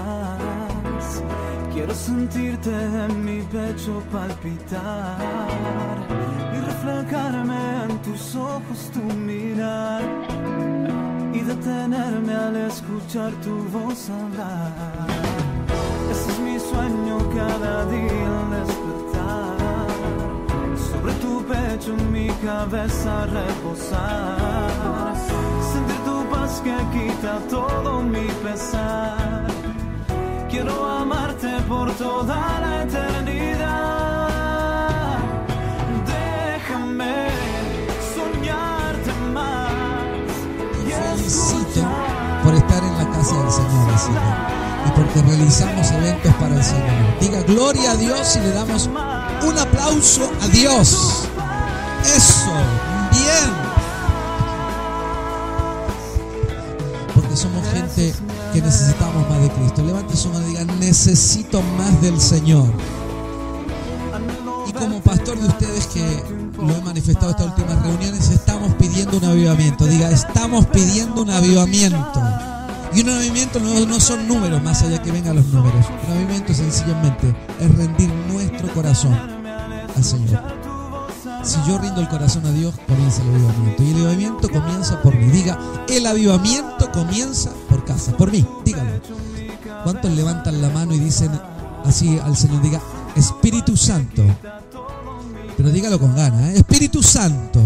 más. Quiero sentirte en mi pecho palpitar y reflejarme en tus ojos, tu mirar, y detenerme al escuchar tu voz hablar. Ese es mi sueño cada día al despertar, sobre tu pecho mi cabeza reposar, sentir tu paz que quita todo mi pesar. Quiero amarte por toda la eternidad. Déjame soñarte más. Felicito por estar en la casa del Señor, Señor, y porque realizamos eventos para el Señor. Diga gloria a Dios y le damos un aplauso a Dios. Eso, bien. Porque somos gente que necesitamos más de Cristo. Levante su mano y diga: necesito más del Señor. Y como pastor de ustedes, que lo he manifestado estas últimas reuniones, estamos pidiendo un avivamiento. Diga: estamos pidiendo un avivamiento. Y un avivamiento no son números, más allá que vengan los números. Un avivamiento sencillamente es rendir nuestro corazón al Señor. Si yo rindo el corazón a Dios, comienza el avivamiento. Y el avivamiento comienza por mí. Diga: el avivamiento comienza por casa, por mí. Dígalo. ¿Cuántos levantan la mano y dicen así al Señor? Diga: Espíritu Santo. Pero dígalo con ganas, ¿eh? Espíritu Santo,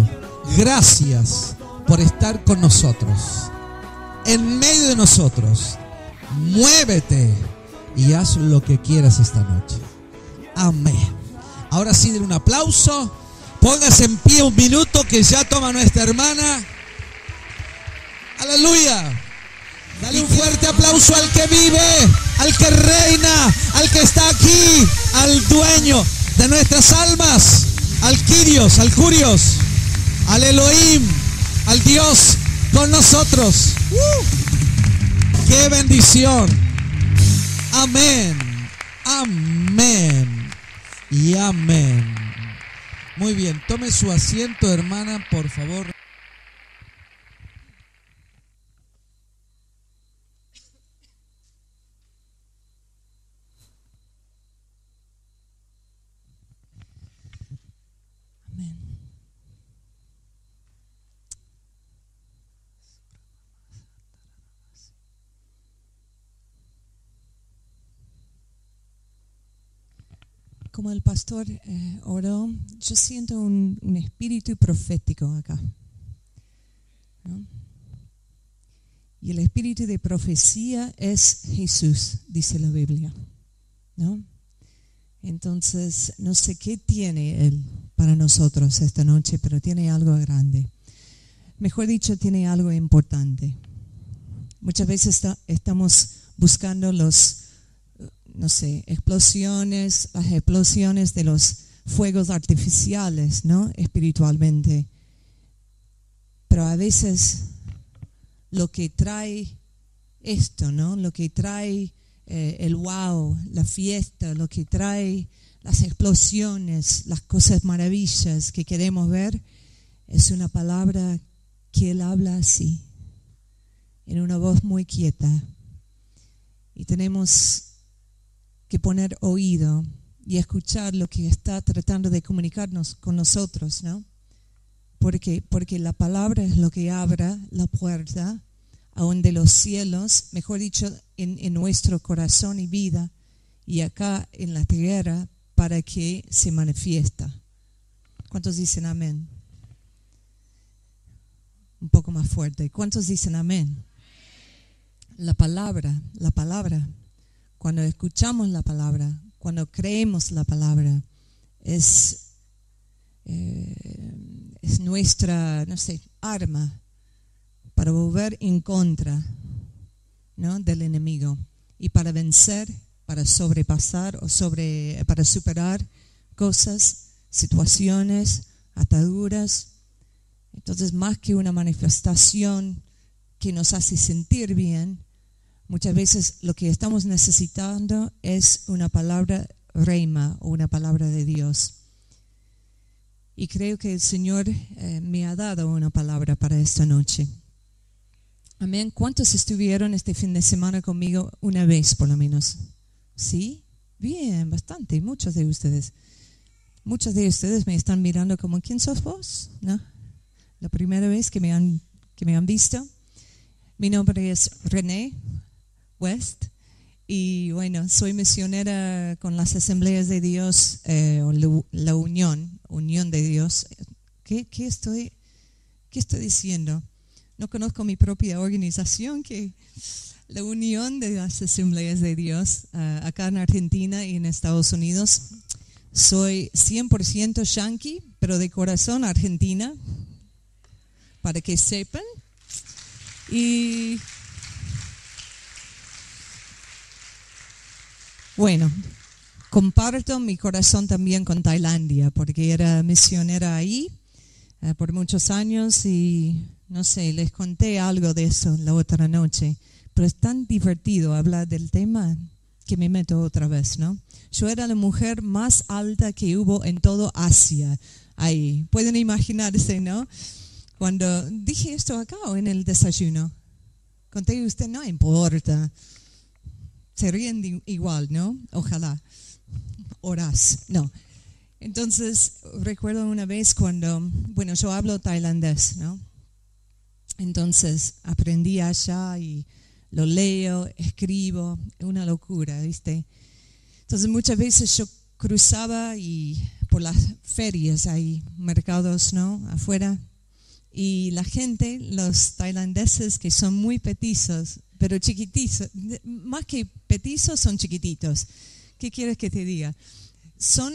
gracias por estar con nosotros, en medio de nosotros. Muévete y haz lo que quieras esta noche. Amén. Ahora sí, den un aplauso. Póngase en pie un minuto, que ya toma nuestra hermana. Aleluya. Dale un fuerte aplauso al que vive, al que reina, al que está aquí, al dueño de nuestras almas, al Kyrios, al Curios, al Elohim, al Dios con nosotros. ¡Qué bendición! Amén, amén y amén. Muy bien, tome su asiento, hermana, por favor. Amén. Como el pastor oró, yo siento un espíritu profético acá, ¿no? Y el espíritu de profecía es Jesús, dice la Biblia, ¿no? Entonces, no sé qué tiene Él para nosotros esta noche, pero tiene algo grande. Mejor dicho, tiene algo importante. Muchas veces estamos buscando las explosiones de los fuegos artificiales, ¿no? Espiritualmente. Pero a veces lo que trae esto, ¿no? Lo que trae el wow, la fiesta, lo que trae las explosiones, las cosas maravillas que queremos ver, es una palabra que Él habla así, en una voz muy quieta. Y tenemos que poner oído y escuchar lo que está tratando de comunicarnos con nosotros, ¿no? Porque la palabra es lo que abre la puerta aún de los cielos, mejor dicho, en nuestro corazón y vida, y acá en la tierra, para que se manifiesta. ¿Cuántos dicen amén? Un poco más fuerte. ¿Cuántos dicen amén? La palabra, cuando escuchamos la palabra, cuando creemos la palabra, es nuestra, arma para volver en contra, ¿no?, del enemigo, y para vencer, para sobrepasar para superar cosas, situaciones, ataduras. Entonces, más que una manifestación que nos hace sentir bien, muchas veces lo que estamos necesitando es una palabra reima o una palabra de Dios. Y creo que el Señor me ha dado una palabra para esta noche. Amén. ¿Cuántos estuvieron este fin de semana conmigo una vez por lo menos? ¿Sí? Bien, bastante, muchos de ustedes. Muchos de ustedes me están mirando como, ¿quién sos vos? ¿No? La primera vez que me han visto. Mi nombre es René West y bueno, soy misionera con las Asambleas de Dios, o la Unión de Dios. ¿Qué estoy diciendo? No conozco mi propia organización, que la Unión de las Asambleas de Dios, acá en Argentina y en Estados Unidos. Soy 100% yanqui, pero de corazón argentina, para que sepan. Y bueno, comparto mi corazón también con Tailandia, porque era misionera ahí por muchos años y no sé, les conté algo de eso la otra noche, pero es tan divertido hablar del tema que me meto otra vez, ¿no? Yo era la mujer más alta que hubo en todo Asia, ahí. Pueden imaginarse, ¿no? Cuando dije esto acá o en el desayuno, conté a usted, no importa, se ríen igual, ¿no? Ojalá, orás, no. Entonces, recuerdo una vez cuando, bueno, yo hablo tailandés, ¿no? Entonces, aprendí allá y lo leo, escribo, una locura, ¿viste? Entonces, muchas veces yo cruzaba y por las ferias, hay mercados, ¿no? Afuera. Y la gente, los tailandeses que son muy petizos, pero chiquititos, más que petizos son chiquititos. ¿Qué quieres que te diga? Son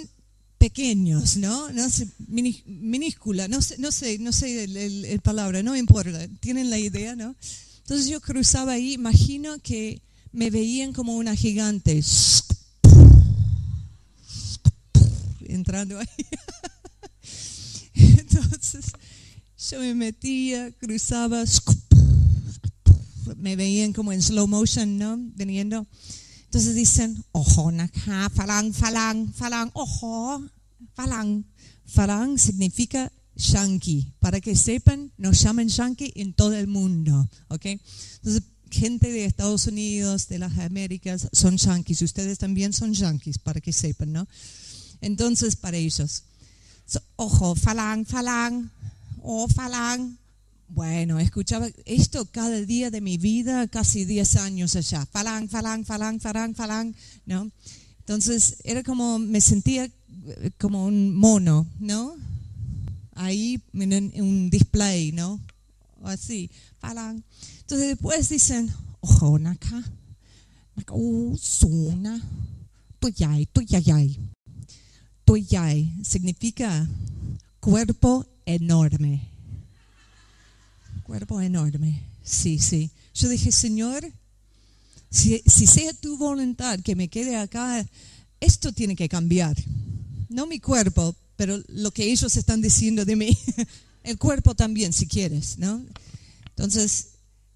pequeños, ¿no? No sé, minúscula, no sé el palabra, no importa, tienen la idea, ¿no? Entonces yo cruzaba ahí, imagino que me veían como una gigante, entrando ahí. Entonces yo me metía, cruzaba, me veían como en slow motion, ¿no? Viniendo. Entonces dicen, ojo, naka, falang, ojo, falang. Falang significa yanqui. Para que sepan, nos llaman yanqui en todo el mundo, ¿ok? Entonces, gente de Estados Unidos, de las Américas, son yanquis. Ustedes también son yanquis, para que sepan, ¿no? Entonces, para ellos, ojo, falang, oh, falang. Bueno, escuchaba esto cada día de mi vida, casi 10 años allá. Falang, ¿no? Entonces, era como, me sentía como un mono, ¿no? Ahí en un display, ¿no? Así, falang. Entonces, después dicen, ojo, naka, suna, tuyay. Tuyay significa cuerpo enorme. Cuerpo enorme, sí. Yo dije, Señor, si sea tu voluntad que me quede acá, esto tiene que cambiar. No mi cuerpo, pero lo que ellos están diciendo de mí. El cuerpo también, si quieres, ¿no? Entonces,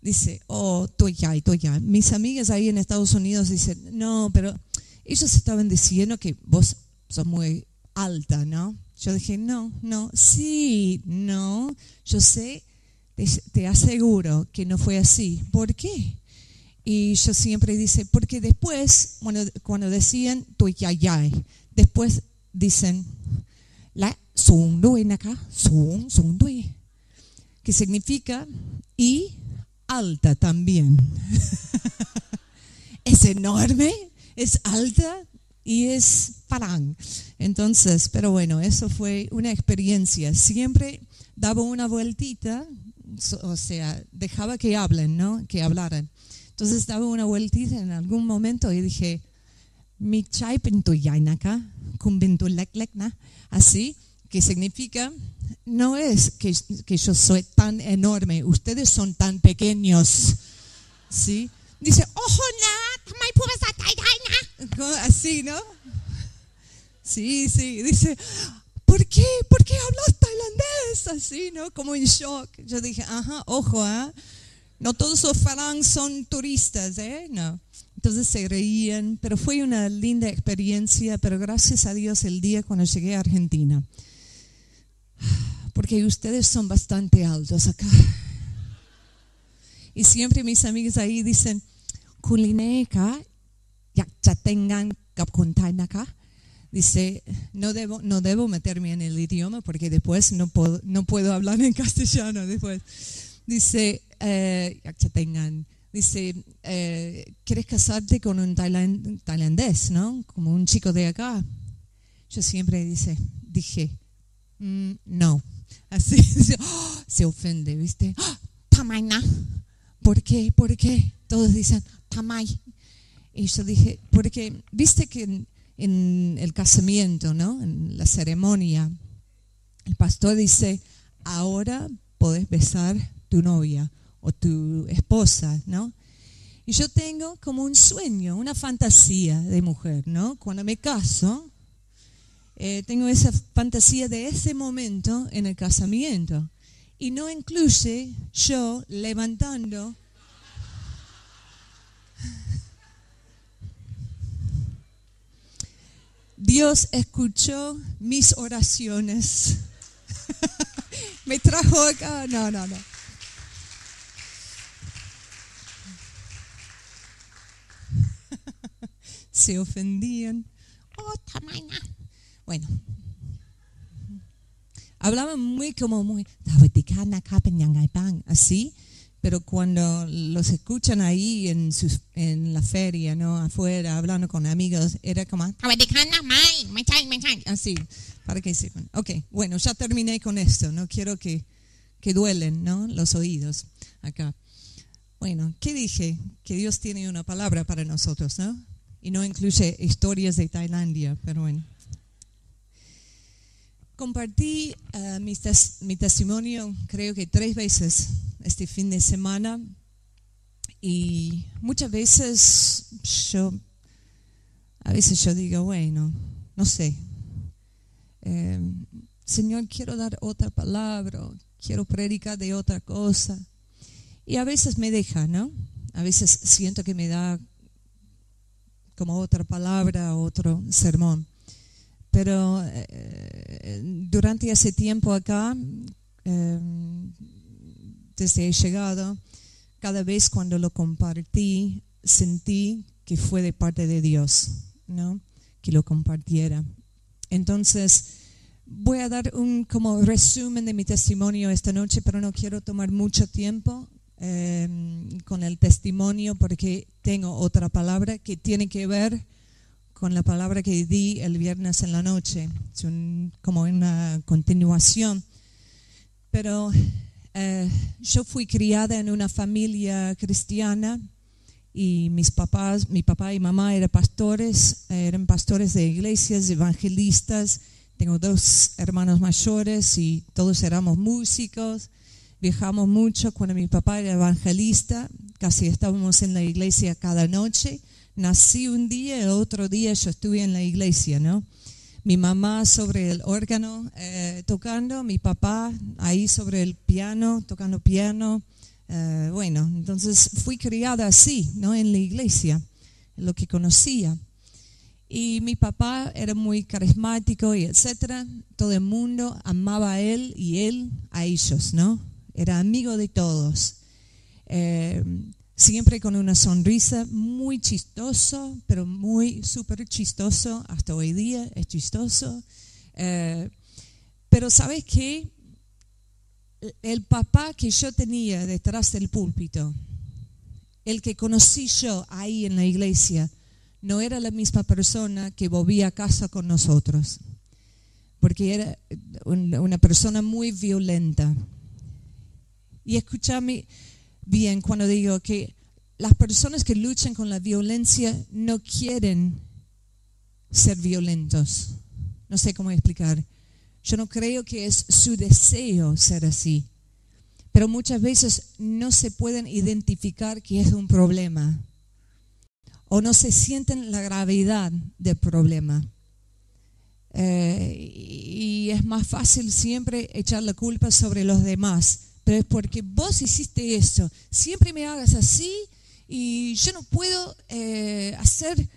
dice, oh, tuyay. Mis amigas ahí en Estados Unidos dicen, no, pero ellos estaban diciendo que vos sos muy alta, ¿no? Yo dije, no, sí, no, yo sé. Te aseguro que no fue así. ¿Por qué? Y yo siempre dice, porque después, cuando decían tuyayay, después dicen la sung dui acá, sung dui, que significa y alta también. Es enorme, es alta y es falang. Entonces, pero bueno, eso fue una experiencia. Siempre daba una vueltita. O sea, dejaba que hablen, ¿no? Que hablaran. Entonces daba una vueltita en algún momento y dije, mi chai pentuyainaka, kumbintulekna, así, que significa, no es que yo soy tan enorme, ustedes son tan pequeños, ¿sí? Dice, ojo, así, ¿no? Sí, dice, ¿por qué hablas tailandés? Así, ¿no? Como en shock. Yo dije, ajá, ojo, no todos los falang son turistas, no. Entonces se reían, pero fue una linda experiencia, pero gracias a Dios el día cuando llegué a Argentina. Porque ustedes son bastante altos acá. Y siempre mis amigas ahí dicen, Kulineka, yakchatengan kapkuntainaka. Dice, no debo meterme en el idioma porque después no puedo hablar en castellano después. Dice, yakchatengan. Dice, ¿quieres casarte con un tailandés, no? Como un chico de acá. Yo siempre dije, no. Así, se ofende, ¿viste? Tamaina. ¿Por qué? ¿Por qué? Todos dicen, tamay. Y yo dije, porque, ¿viste que en el casamiento, ¿no? En la ceremonia, el pastor dice, ahora podés besar tu novia o tu esposa, ¿no? Y yo tengo como un sueño, una fantasía de mujer, ¿no? Cuando me caso, tengo esa fantasía de ese momento en el casamiento. Y no incluye yo levantando. Dios escuchó mis oraciones. Me trajo acá. No. Se ofendían. Oh, tamaña. Bueno. Hablaban muy así, pero cuando los escuchan ahí en la feria, ¿no? Afuera, hablando con amigos, era como así, para que sepan. Ok, bueno, ya terminé con esto, no quiero que duelen, ¿no? Los oídos acá. Bueno, ¿qué dije? Que Dios tiene una palabra para nosotros, ¿no? Y no incluye historias de Tailandia, pero bueno. Compartí mi testimonio creo que 3 veces este fin de semana y muchas veces yo digo, bueno, no sé, Señor, quiero dar otra palabra, quiero predicar de otra cosa y a veces me deja, ¿no? A veces siento que me da como otra palabra, otro sermón. Pero durante ese tiempo acá, desde he llegado, cada vez cuando lo compartí, sentí que fue de parte de Dios, ¿no? Que lo compartiera. Entonces, voy a dar un como resumen de mi testimonio esta noche, pero no quiero tomar mucho tiempo con el testimonio porque tengo otra palabra que tiene que ver con la palabra que di el viernes en la noche. Es como una continuación. Pero yo fui criada en una familia cristiana y mi papá y mamá eran pastores de iglesias, evangelistas. Tengo 2 hermanos mayores y todos éramos músicos. Viajamos mucho. Cuando mi papá era evangelista, casi estábamos en la iglesia cada noche. Nací un día, el otro día yo estuve en la iglesia, ¿no? Mi mamá sobre el órgano tocando, mi papá ahí sobre el piano, tocando piano. Bueno, entonces fui criada así, ¿no? En la iglesia, lo que conocía. Y mi papá era muy carismático y etcétera. Todo el mundo amaba a él y él a ellos, ¿no? Era amigo de todos. Siempre con una sonrisa, muy chistoso, pero muy súper chistoso, hasta hoy día es chistoso. Pero ¿sabes qué? El papá que yo tenía detrás del púlpito, el que conocí yo ahí en la iglesia, no era la misma persona que volvía a casa con nosotros, porque era una persona muy violenta. Y escúchame bien cuando digo que las personas que luchan con la violencia no quieren ser violentos. No sé cómo explicar. Yo no creo que es su deseo ser así. Pero muchas veces no se pueden identificar que es un problema. O no se sienten la gravedad del problema. Y es más fácil siempre echar la culpa sobre los demás. Pero es porque vos hiciste eso. Siempre me hagas así y yo no puedo hacer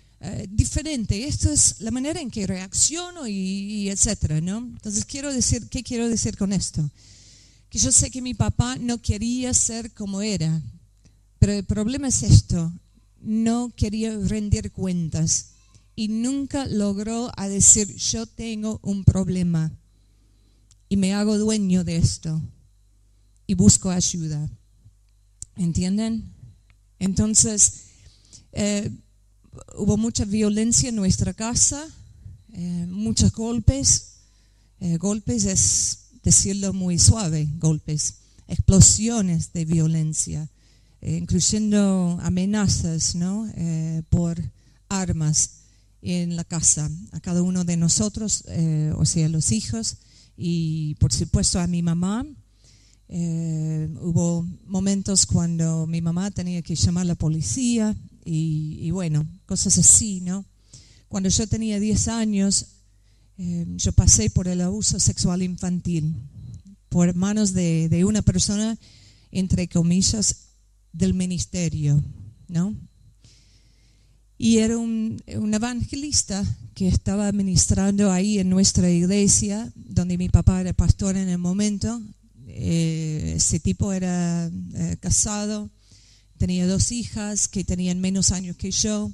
diferente. Esto es la manera en que reacciono y etcétera, ¿no? Entonces, ¿qué quiero decir con esto? Que yo sé que mi papá no quería ser como era. Pero el problema es esto, no quería rendir cuentas y nunca logró a decir, yo tengo un problema y me hago dueño de esto y busco ayuda. ¿Entienden? Entonces, hubo mucha violencia en nuestra casa, muchos golpes. Golpes es decirlo muy suave, golpes. Explosiones de violencia, incluyendo amenazas, ¿no? Por armas en la casa, a cada uno de nosotros, o sea, los hijos, y por supuesto a mi mamá. Hubo momentos cuando mi mamá tenía que llamar a la policía y bueno, cosas así, ¿no? Cuando yo tenía 10 años, yo pasé por el abuso sexual infantil por manos de una persona, entre comillas, del ministerio, ¿no? Y era un evangelista que estaba ministrando ahí en nuestra iglesia, donde mi papá era pastor en el momento. Ese tipo era casado, tenía 2 hijas que tenían menos años que yo.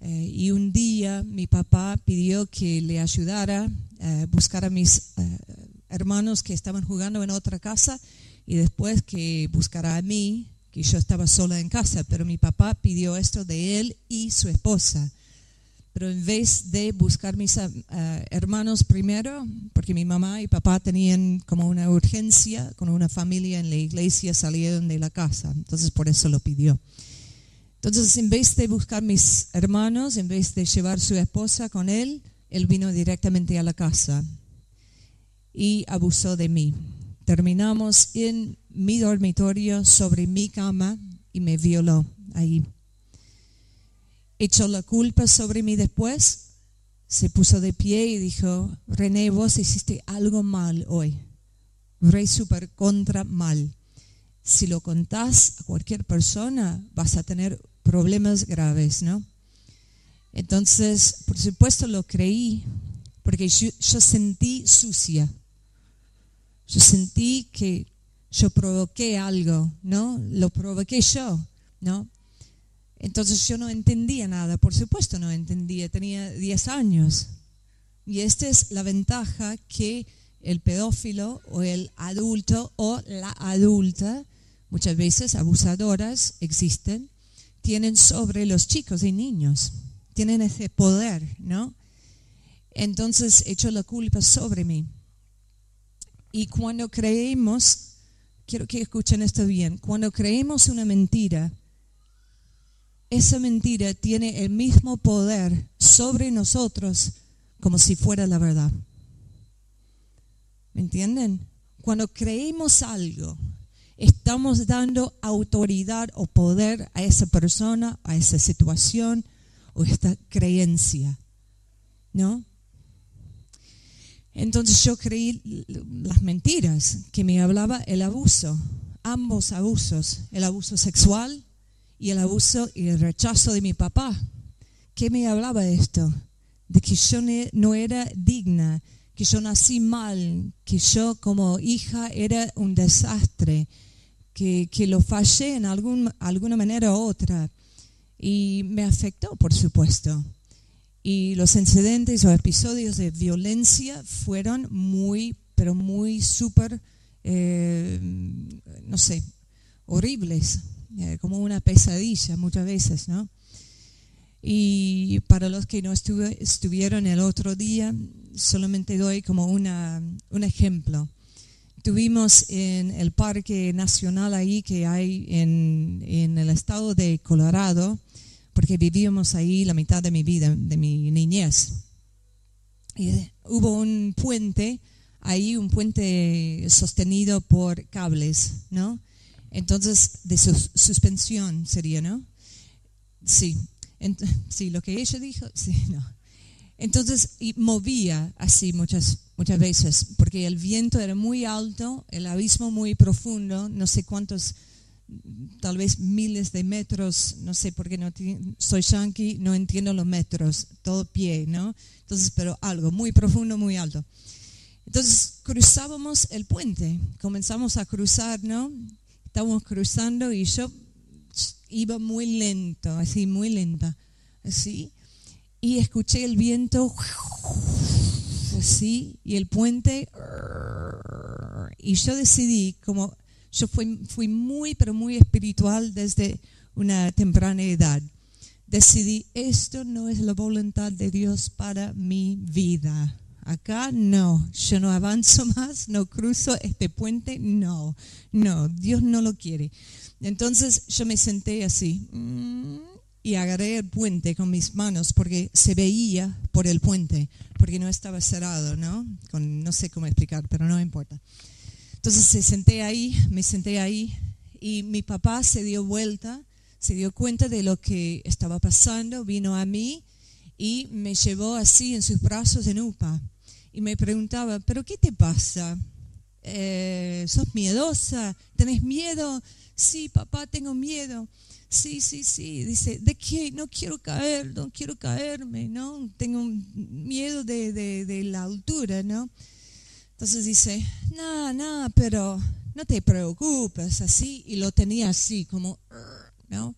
Y un día mi papá pidió que le ayudara a buscar a mis hermanos que estaban jugando en otra casa y después que buscara a mí, que yo estaba sola en casa. Pero mi papá pidió esto de él y su esposa. Pero en vez de buscar mis hermanos primero, porque mi mamá y papá tenían como una urgencia con una familia en la iglesia, salieron de la casa. Entonces por eso lo pidió. Entonces, en vez de buscar mis hermanos, en vez de llevar su esposa con él, él vino directamente a la casa y abusó de mí. Terminamos en mi dormitorio, sobre mi cama, y me violó ahí. Echó la culpa sobre mí después, se puso de pie y dijo, René, vos hiciste algo mal hoy, re super contra mal. Si lo contás a cualquier persona, vas a tener problemas graves, ¿no? Entonces, por supuesto lo creí, porque yo sentí sucia. Yo sentí que yo provoqué algo, ¿no? Lo provoqué yo, ¿no? Entonces yo no entendía nada, por supuesto no entendía, tenía 10 años. Y esta es la ventaja que el pedófilo o el adulto o la adulta, muchas veces abusadoras existen, tienen sobre los chicos y niños. Tienen ese poder, ¿no? Entonces echó la culpa sobre mí. Y cuando creemos, quiero que escuchen esto bien, cuando creemos una mentira, esa mentira tiene el mismo poder sobre nosotros como si fuera la verdad. ¿Me entienden? Cuando creemos algo, estamos dando autoridad o poder a esa persona, a esa situación o esta creencia, ¿no? Entonces yo creí las mentiras que me hablaba el abuso, ambos abusos, el abuso sexual y el abuso y el rechazo de mi papá. ¿Qué me hablaba de esto? De que yo no era digna, que yo nací mal, que yo como hija era un desastre, que lo fallé en alguna manera u otra. Y me afectó, por supuesto. Y los incidentes o episodios de violencia fueron muy, pero muy súper, no sé, horribles, como una pesadilla muchas veces, ¿no? Y para los que no estuvieron el otro día, solamente doy como un ejemplo. Tuvimos en el Parque Nacional ahí que hay en el estado de Colorado, porque vivíamos ahí la mitad de mi vida, de mi niñez. Y hubo un puente, ahí un puente sostenido por cables, ¿no? Entonces, de suspensión sería, ¿no? Sí, sí, lo que ella dijo, sí, no. Entonces, y movía así muchas veces, porque el viento era muy alto, el abismo muy profundo, no sé cuántos, tal vez miles de metros, no sé, porque no soy yanqui, no entiendo los metros, todo pie, ¿no? Entonces, pero algo muy profundo, muy alto. Entonces, cruzábamos el puente, comenzamos a cruzar, ¿no? Estábamos cruzando y yo iba muy lento, así, muy lenta, así. Y escuché el viento, así, y el puente. Y yo decidí, como yo fui muy, pero muy espiritual desde una temprana edad. Decidí, esto no es la voluntad de Dios para mi vida. Acá no, yo no avanzo más, no cruzo este puente, no, Dios no lo quiere. Entonces yo me senté así y agarré el puente con mis manos porque se veía por el puente, porque no estaba cerrado, ¿no? No sé cómo explicar, pero no importa. Entonces me senté ahí y mi papá se dio cuenta de lo que estaba pasando, vino a mí y me llevó así en sus brazos en UPA. Y me preguntaba, ¿pero qué te pasa? ¿Sos miedosa? ¿Tenés miedo? Sí, papá, tengo miedo. Sí. Dice, ¿de qué? No quiero caerme, ¿no? Tengo miedo de la altura, ¿no? Entonces dice, no, pero no te preocupes, así. Y lo tenía así, como, ¿no?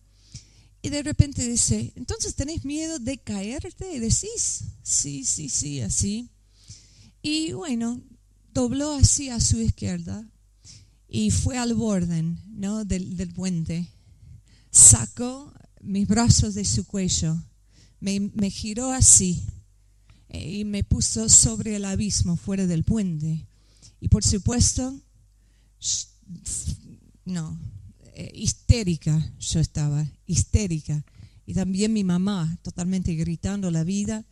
Y de repente dice, ¿entonces tenés miedo de caerte? Y decís, sí, así. Y bueno, dobló así a su izquierda y fue al borde, ¿no? del puente. Sacó mis brazos de su cuello, me giró así y me puso sobre el abismo fuera del puente. Y por supuesto, histérica yo estaba, histérica. Y también mi mamá, totalmente gritando la vida.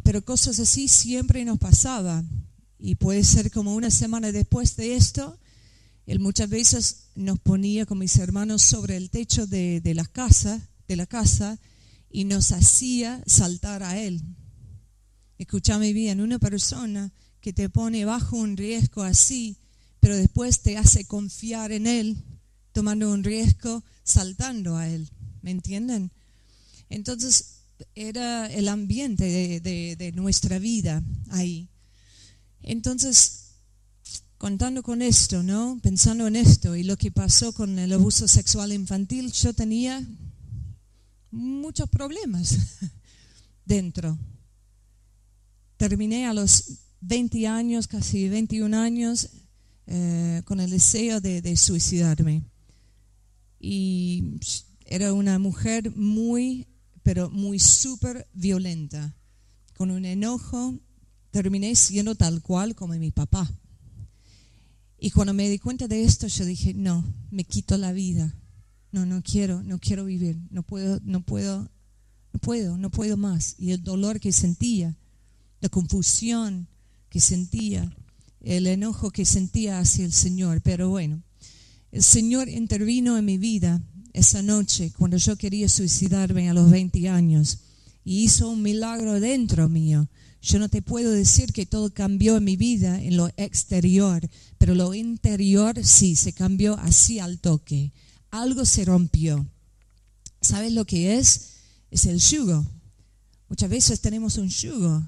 Pero cosas así siempre nos pasaba. Y puede ser como una semana después de esto, él muchas veces nos ponía con mis hermanos sobre el techo de la casa y nos hacía saltar a él. Escúchame bien, una persona que te pone bajo un riesgo así, pero después te hace confiar en él, tomando un riesgo, saltando a él. ¿Me entienden? Entonces, era el ambiente de nuestra vida ahí. Entonces, contando con esto, ¿no? Pensando en esto y lo que pasó con el abuso sexual infantil, yo tenía muchos problemas dentro. Terminé a los 20 años, casi 21 años, con el deseo de suicidarme. Y era una mujer pero muy súper violenta. Con un enojo, terminé siendo tal cual como mi papá. Y cuando me di cuenta de esto, yo dije, no, me quito la vida. No quiero vivir. No puedo más. Y el dolor que sentía, la confusión que sentía, el enojo que sentía hacia el Señor. Pero bueno, el Señor intervino en mi vida esa noche cuando yo quería suicidarme a los 20 años y hizo un milagro dentro mío. Yo no te puedo decir que todo cambió en mi vida en lo exterior, pero lo interior sí, se cambió así al toque. Algo se rompió. ¿Sabes lo que es? Es el yugo. Muchas veces tenemos un yugo,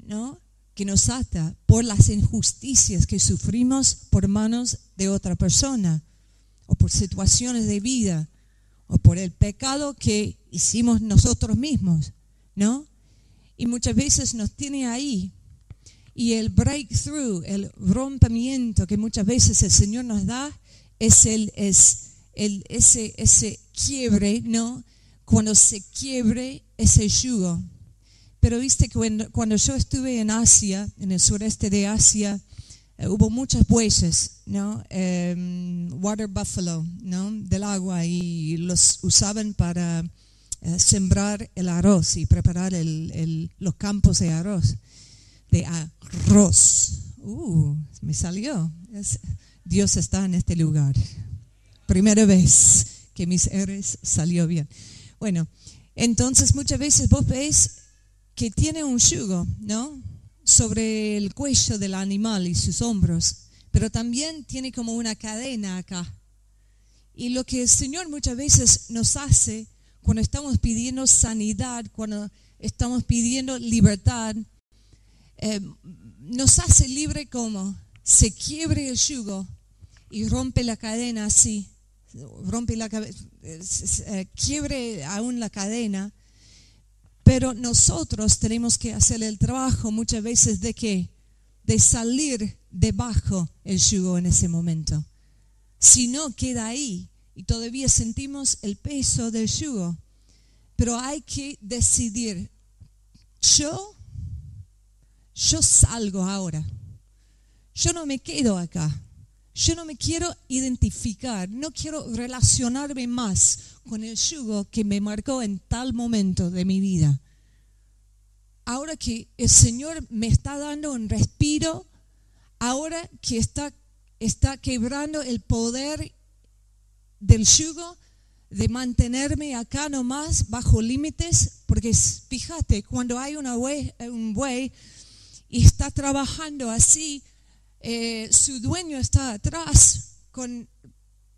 ¿no? Que nos ata por las injusticias que sufrimos por manos de otra persona o por situaciones de vida o por el pecado que hicimos nosotros mismos, ¿no? Y muchas veces nos tiene ahí. Y el breakthrough, el rompimiento que muchas veces el Señor nos da es ese quiebre, ¿no? Cuando se quiebre ese yugo. Pero viste que cuando yo estuve en Asia, en el sureste de Asia, hubo muchas bueyes, ¿no? Water buffalo, ¿no? Del agua, y los usaban para sembrar el arroz y preparar los campos de arroz. Me salió. Dios está en este lugar. Primera vez que mis R's salió bien. Bueno, entonces muchas veces vos ves que tiene un yugo, ¿no? Sobre el cuello del animal y sus hombros, pero también tiene como una cadena acá. Y lo que el Señor muchas veces nos hace cuando estamos pidiendo sanidad, cuando estamos pidiendo libertad, nos hace libre como se quiebre el yugo y rompe la cadena así, rompe la cabeza, quiebre aún la cadena. Pero nosotros tenemos que hacer el trabajo muchas veces de ¿qué? De salir debajo el yugo en ese momento. Si no, queda ahí y todavía sentimos el peso del yugo. Pero hay que decidir, yo salgo ahora. Yo no me quedo acá. Yo no me quiero identificar, no quiero relacionarme más con el yugo que me marcó en tal momento de mi vida. Ahora que el Señor me está dando un respiro, ahora que está quebrando el poder del yugo, de mantenerme acá nomás bajo límites, porque fíjate, cuando hay un buey y está trabajando así, su dueño está atrás con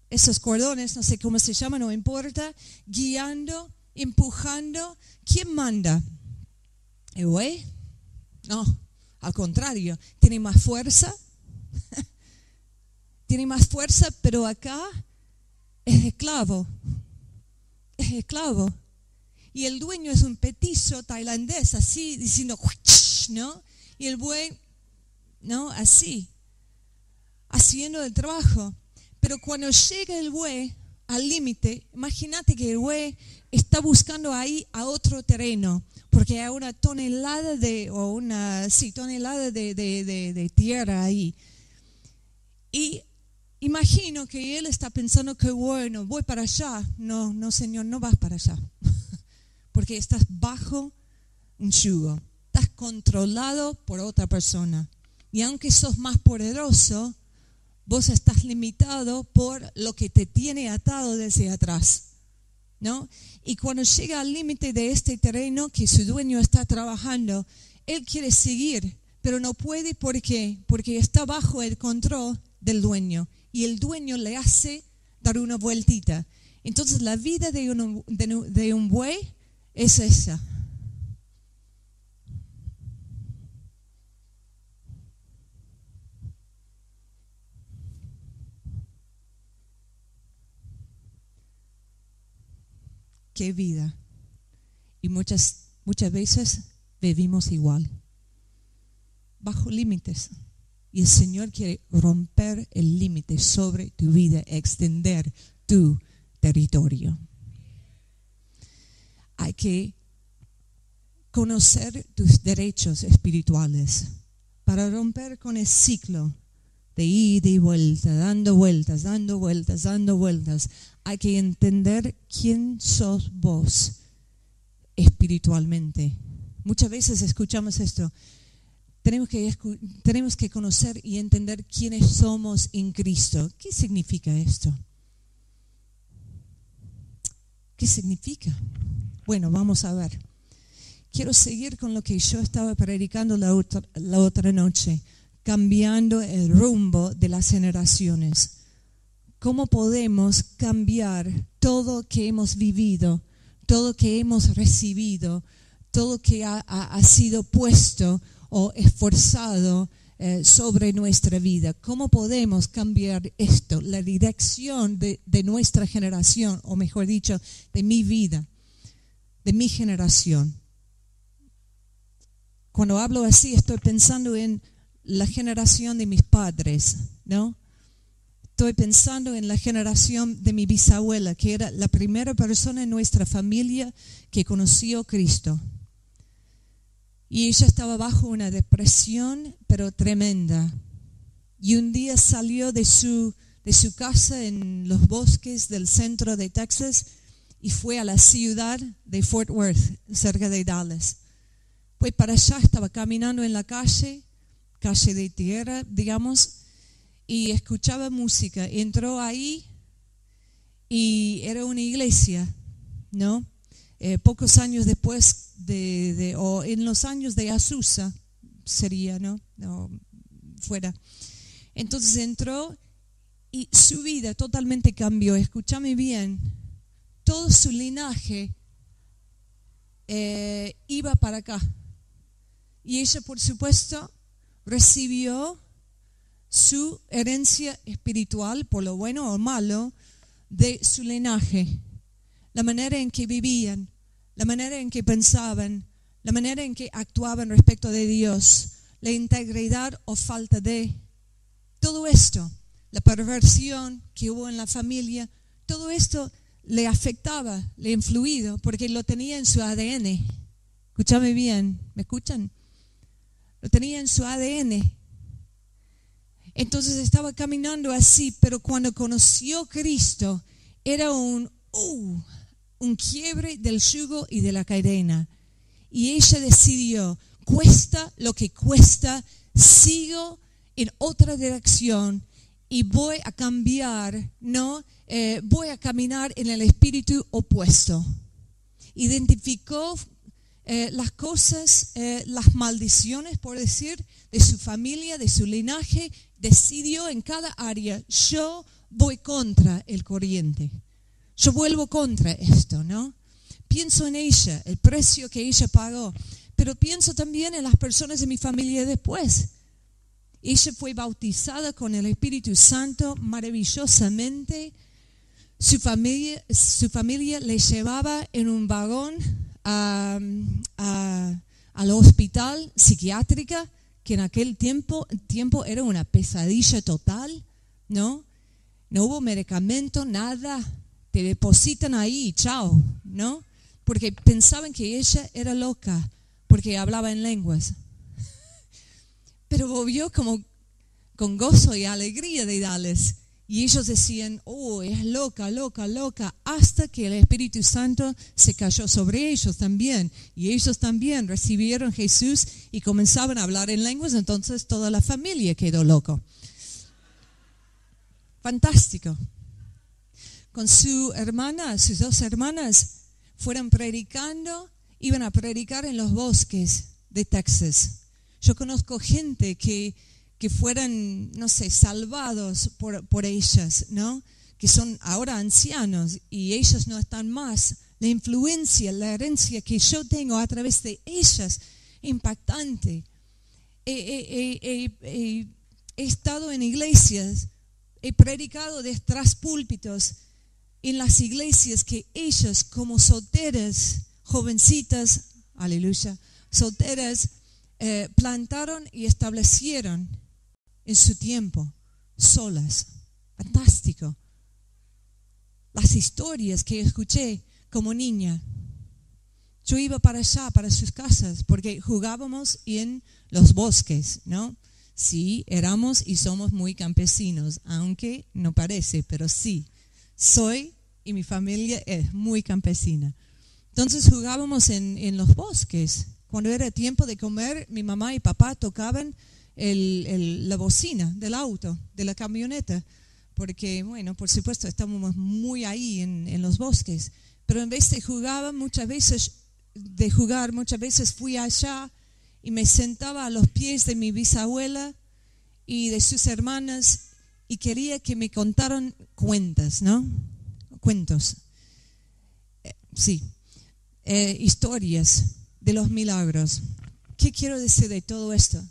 esos cordones, no sé cómo se llama, no importa, guiando, empujando. ¿Quién manda? ¿El buey? No, al contrario, tiene más fuerza. Tiene más fuerza, pero acá es esclavo. Es esclavo. Y el dueño es un petizo tailandés, así, diciendo, ¿no? Y el buey, ¿no? Así, haciendo el trabajo. Pero cuando llega el buey al límite, imagínate que el buey está buscando ahí a otro terreno, porque hay una tonelada de tierra ahí. Y imagino que él está pensando que bueno, voy para allá. No, Señor, no vas para allá. Porque estás bajo un yugo. Estás controlado por otra persona. Y aunque sos más poderoso, vos estás limitado por lo que te tiene atado desde atrás, ¿no? Y cuando llega al límite de este terreno que su dueño está trabajando, él quiere seguir, pero no puede. ¿Por qué? Porque está bajo el control del dueño. Y el dueño le hace dar una vueltita. Entonces la vida de un buey es esa. Qué vida. Y muchas veces vivimos igual, bajo límites. Y el Señor quiere romper el límite sobre tu vida, extender tu territorio. Hay que conocer tus derechos espirituales para romper con el ciclo de ida y vuelta, dando vueltas. Hay que entender quién sos vos espiritualmente. Muchas veces escuchamos esto. Tenemos que conocer y entender quiénes somos en Cristo. ¿Qué significa esto? ¿Qué significa? Bueno, vamos a ver. Quiero seguir con lo que yo estaba predicando la otra noche, cambiando el rumbo de las generaciones. ¿Cómo podemos cambiar todo que hemos vivido, todo que hemos recibido, todo que ha sido puesto o esforzado sobre nuestra vida? ¿Cómo podemos cambiar esto? La dirección de nuestra generación, o mejor dicho, de mi vida, de mi generación. Cuando hablo así, estoy pensando en la generación de mis padres, ¿no? Estoy pensando en la generación de mi bisabuela, que era la primera persona en nuestra familia que conoció a Cristo. Y ella estaba bajo una depresión, pero tremenda. Y un día salió de su casa en los bosques del centro de Texas y fue a la ciudad de Fort Worth, cerca de Dallas. Pues para allá, estaba caminando en la calle de tierra, digamos, y escuchaba música. Entró ahí y era una iglesia, ¿no? Pocos años después o en los años de Azusa sería, ¿no? Fuera. Entonces entró y su vida totalmente cambió. Escúchame bien, todo su linaje iba para acá. Y ella, por supuesto, recibió su herencia espiritual, por lo bueno o malo, de su linaje, la manera en que vivían, la manera en que pensaban, la manera en que actuaban respecto de Dios, la integridad o falta de, todo esto, la perversión que hubo en la familia, todo esto le afectaba, le influía, porque lo tenía en su ADN. Escúchame bien, ¿me escuchan? Lo tenía en su ADN. Entonces estaba caminando así, pero cuando conoció a Cristo, era un quiebre del yugo y de la cadena. Y ella decidió, cuesta lo que cuesta, sigo en otra dirección y voy a cambiar, ¿no? Voy a caminar en el espíritu opuesto. Identificó las cosas, las maldiciones, por decir, de su familia, de su linaje. Decidió en cada área, yo voy contra el corriente. Yo vuelvo contra esto, ¿no? Pienso en ella, el precio que ella pagó, pero pienso también en las personas de mi familia después. Ella fue bautizada con el Espíritu Santo maravillosamente. Su familia le llevaba en un vagón al hospital psiquiátrica, que en aquel tiempo era una pesadilla total, ¿no? No hubo medicamento, nada. Te depositan ahí, chao, ¿no? Porque pensaban que ella era loca, porque hablaba en lenguas. Pero volvió como con gozo y alegría de darles. Y ellos decían, es loca, loca, loca, hasta que el Espíritu Santo se cayó sobre ellos también. Y ellos también recibieron a Jesús y comenzaban a hablar en lenguas, entonces toda la familia quedó loco. Fantástico. Con sus dos hermanas, fueron predicando, iban a predicar en los bosques de Texas. Yo conozco gente que fueran, no sé, salvados por ellas, ¿no? Que son ahora ancianos y ellos no están más. La influencia, la herencia que yo tengo a través de ellas, impactante. He estado en iglesias, he predicado detrás púlpitos en las iglesias que ellas como solteras, jovencitas, aleluya, solteras, plantaron y establecieron en su tiempo, solas. Fantástico. Las historias que escuché como niña. Yo iba para allá, para sus casas, porque jugábamos en los bosques, ¿no? Sí, éramos y somos muy campesinos, aunque no parece, pero sí. Soy y mi familia es muy campesina. Entonces jugábamos en los bosques. Cuando era tiempo de comer, mi mamá y papá tocaban la bocina del auto, de la camioneta, porque, bueno, por supuesto, estábamos muy ahí en los bosques. Pero en vez de jugar, muchas veces fui allá y me sentaba a los pies de mi bisabuela y de sus hermanas y quería que me contaran cuentos, ¿no? Cuentos. Historias de los milagros. ¿Qué quiero decir de todo esto?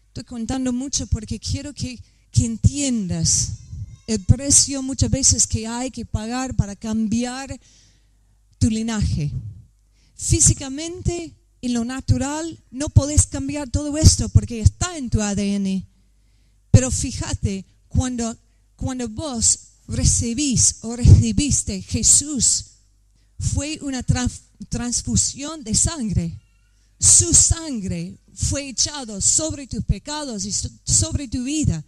Estoy contando mucho porque quiero que entiendas el precio muchas veces que hay que pagar para cambiar tu linaje. Físicamente, en lo natural, no podés cambiar todo esto porque está en tu ADN. Pero fíjate, cuando vos recibiste Jesús, fue una transfusión de sangre. Su sangre fue echado sobre tus pecados y sobre tu vida.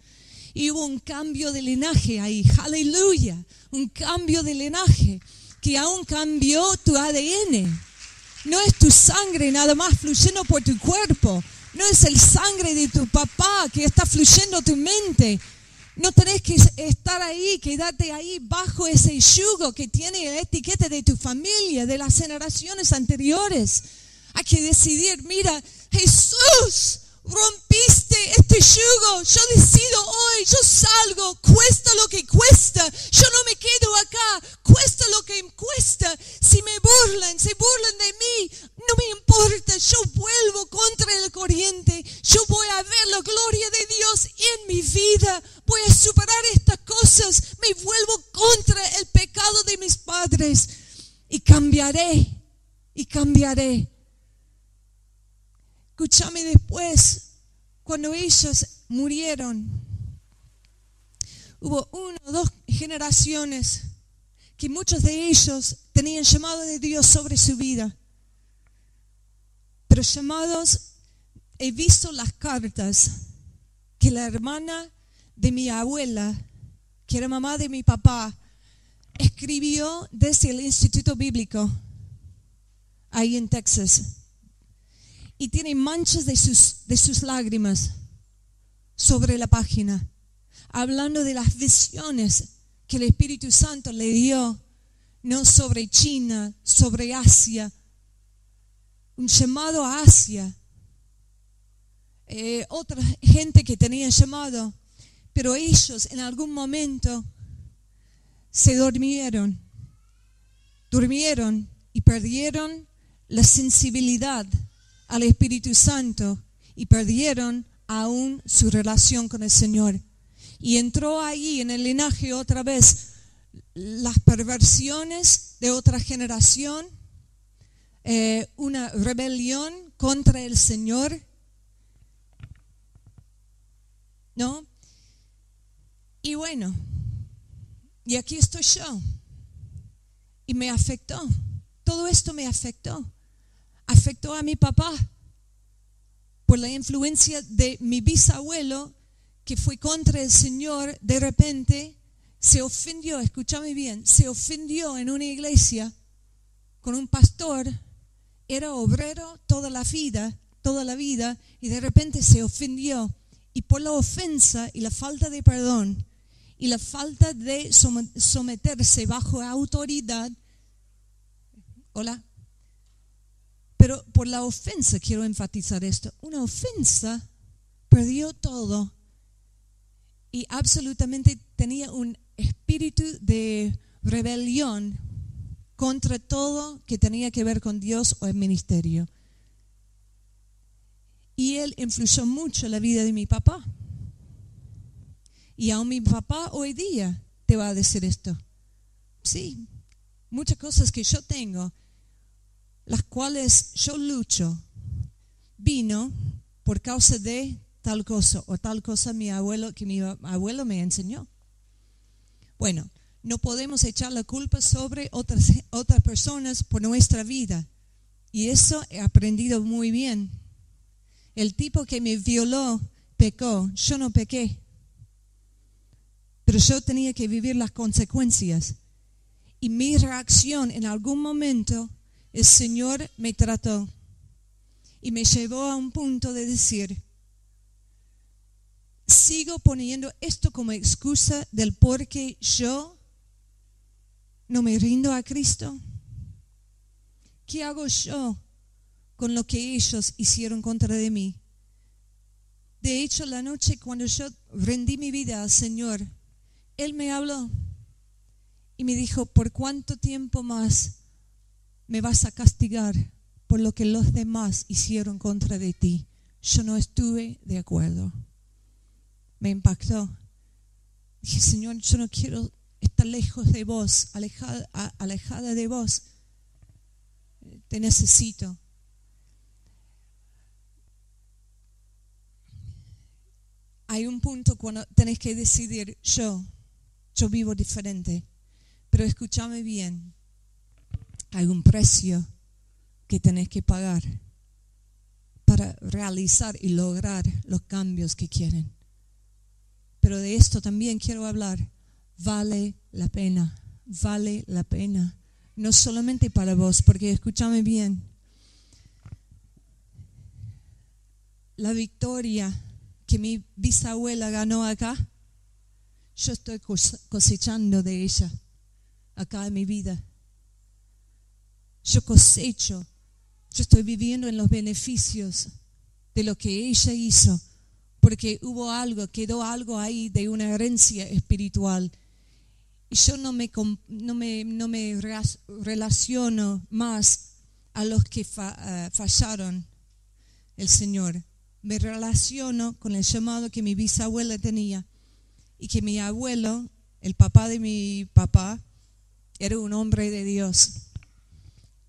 Y hubo un cambio de linaje ahí. Aleluya. Un cambio de linaje que aún cambió tu ADN. No es tu sangre nada más fluyendo por tu cuerpo. No es el sangre de tu papá que está fluyendo tu mente. No tenés que estar ahí, quedarte ahí bajo ese yugo que tiene la etiqueta de tu familia, de las generaciones anteriores. Hay que decidir, mira, Jesús, rompiste este yugo. Yo decido hoy, yo salgo, cuesta lo que cuesta. Yo no me quedo acá, cuesta lo que cuesta. Si me burlan, se burlan de mí, no me importa. Yo vuelvo contra el corriente. Yo voy a ver la gloria de Dios en mi vida. Voy a superar estas cosas. Me vuelvo contra el pecado Escúchame, después, cuando ellos murieron, hubo 1 o 2 generaciones que muchos de ellos tenían llamado de Dios sobre su vida. Pero llamados, he visto las cartas que la hermana de mi abuela, que era mamá de mi papá, escribió desde el Instituto Bíblico, ahí en Texas. Y tiene manchas de sus lágrimas sobre la página, hablando de las visiones que el Espíritu Santo le dio, no sobre China, sobre Asia, un llamado a Asia. Otra gente que tenía llamado, pero ellos en algún momento se durmieron y perdieron la sensibilidad al Espíritu Santo y perdieron aún su relación con el Señor. Y entró ahí en el linaje otra vez las perversiones de otra generación, una rebelión contra el Señor, ¿no? Y bueno, y aquí estoy yo. Y me afectó. Todo esto me afectó. Afectó a mi papá por la influencia de mi bisabuelo, que fue contra el Señor. De repente se ofendió, escúchame bien, se ofendió en una iglesia con un pastor. Era obrero toda la vida, y de repente se ofendió. Y por la ofensa y la falta de perdón y la falta de someterse bajo autoridad, hola, pero por la ofensa quiero enfatizar esto, una ofensa, perdió todo y absolutamente tenía un espíritu de rebelión contra todo que tenía que ver con Dios o el ministerio. Y él influyó mucho en la vida de mi papá. Y aún mi papá hoy día te va a decir esto. Sí, muchas cosas que yo tengo, las cuales yo lucho, vino por causa de tal cosa o tal cosa mi abuelo me enseñó. Bueno, no podemos echar la culpa sobre otras personas por nuestra vida. Y eso he aprendido muy bien. El tipo que me violó pecó, yo no pequé. Pero yo tenía que vivir las consecuencias. Y mi reacción en algún momento, el Señor me trató. Y me llevó a un punto de decir, sigo poniendo esto como excusa del por qué yo no me rindo a Cristo. ¿Qué hago yo con lo que ellos hicieron contra de mí? De hecho, la noche cuando yo rendí mi vida al Señor, Él me habló y me dijo, ¿por cuánto tiempo más me vas a castigar por lo que los demás hicieron contra de ti? Yo no estuve de acuerdo. Me impactó. Dije, Señor, yo no quiero estar lejos de vos, alejada de vos. Te necesito. Hay un punto cuando tenés que decidir, yo vivo diferente, pero escúchame bien, hay un precio que tenés que pagar para realizar y lograr los cambios que quieren. Pero de esto también quiero hablar. Vale la pena, no solamente para vos, porque escúchame bien, la victoria que mi bisabuela ganó acá, yo estoy cosechando de ella acá en mi vida. Yo cosecho, yo estoy viviendo en los beneficios de lo que ella hizo, porque quedó algo ahí de una herencia espiritual. Y yo no me relaciono más a los que fallaron el Señor. Me relaciono con el llamado que mi bisabuela tenía y que mi abuelo, el papá de mi papá, era un hombre de Dios.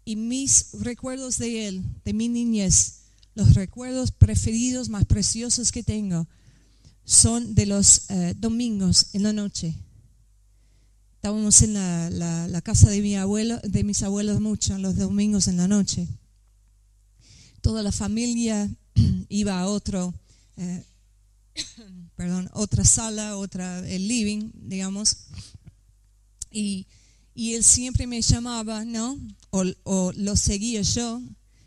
Y mis recuerdos de él, de mi niñez, los recuerdos preferidos, más preciosos que tengo, son de los domingos en la noche. Estábamos en la casa de mis abuelos mucho los domingos en la noche. Toda la familia iba a otra sala, el living, digamos, y él siempre me llamaba, ¿no? O lo seguía yo,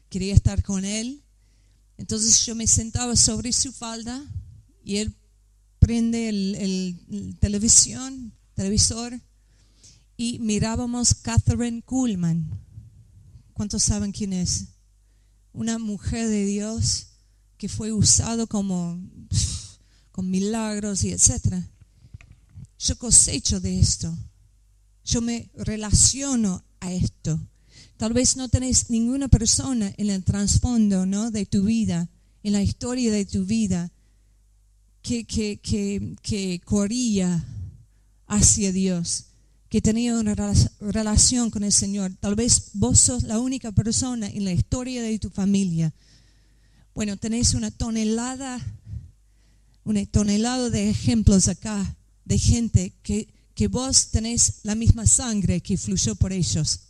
quería estar con él. Entonces yo me sentaba sobre su falda y él prende el televisor y mirábamos Catherine Kuhlman. ¿Cuántos saben quién es? Una mujer de Dios que fue usado con milagros y etcétera. Yo cosecho de esto. Yo me relaciono a esto. Tal vez no tenés ninguna persona en el trasfondo, ¿no?, de tu vida, en la historia de tu vida, que corría hacia Dios, que tenía una relación con el Señor. Tal vez vos sos la única persona en la historia de tu familia. Bueno, tenés una tonelada de ejemplos acá, de gente que vos tenés la misma sangre que fluyó por ellos.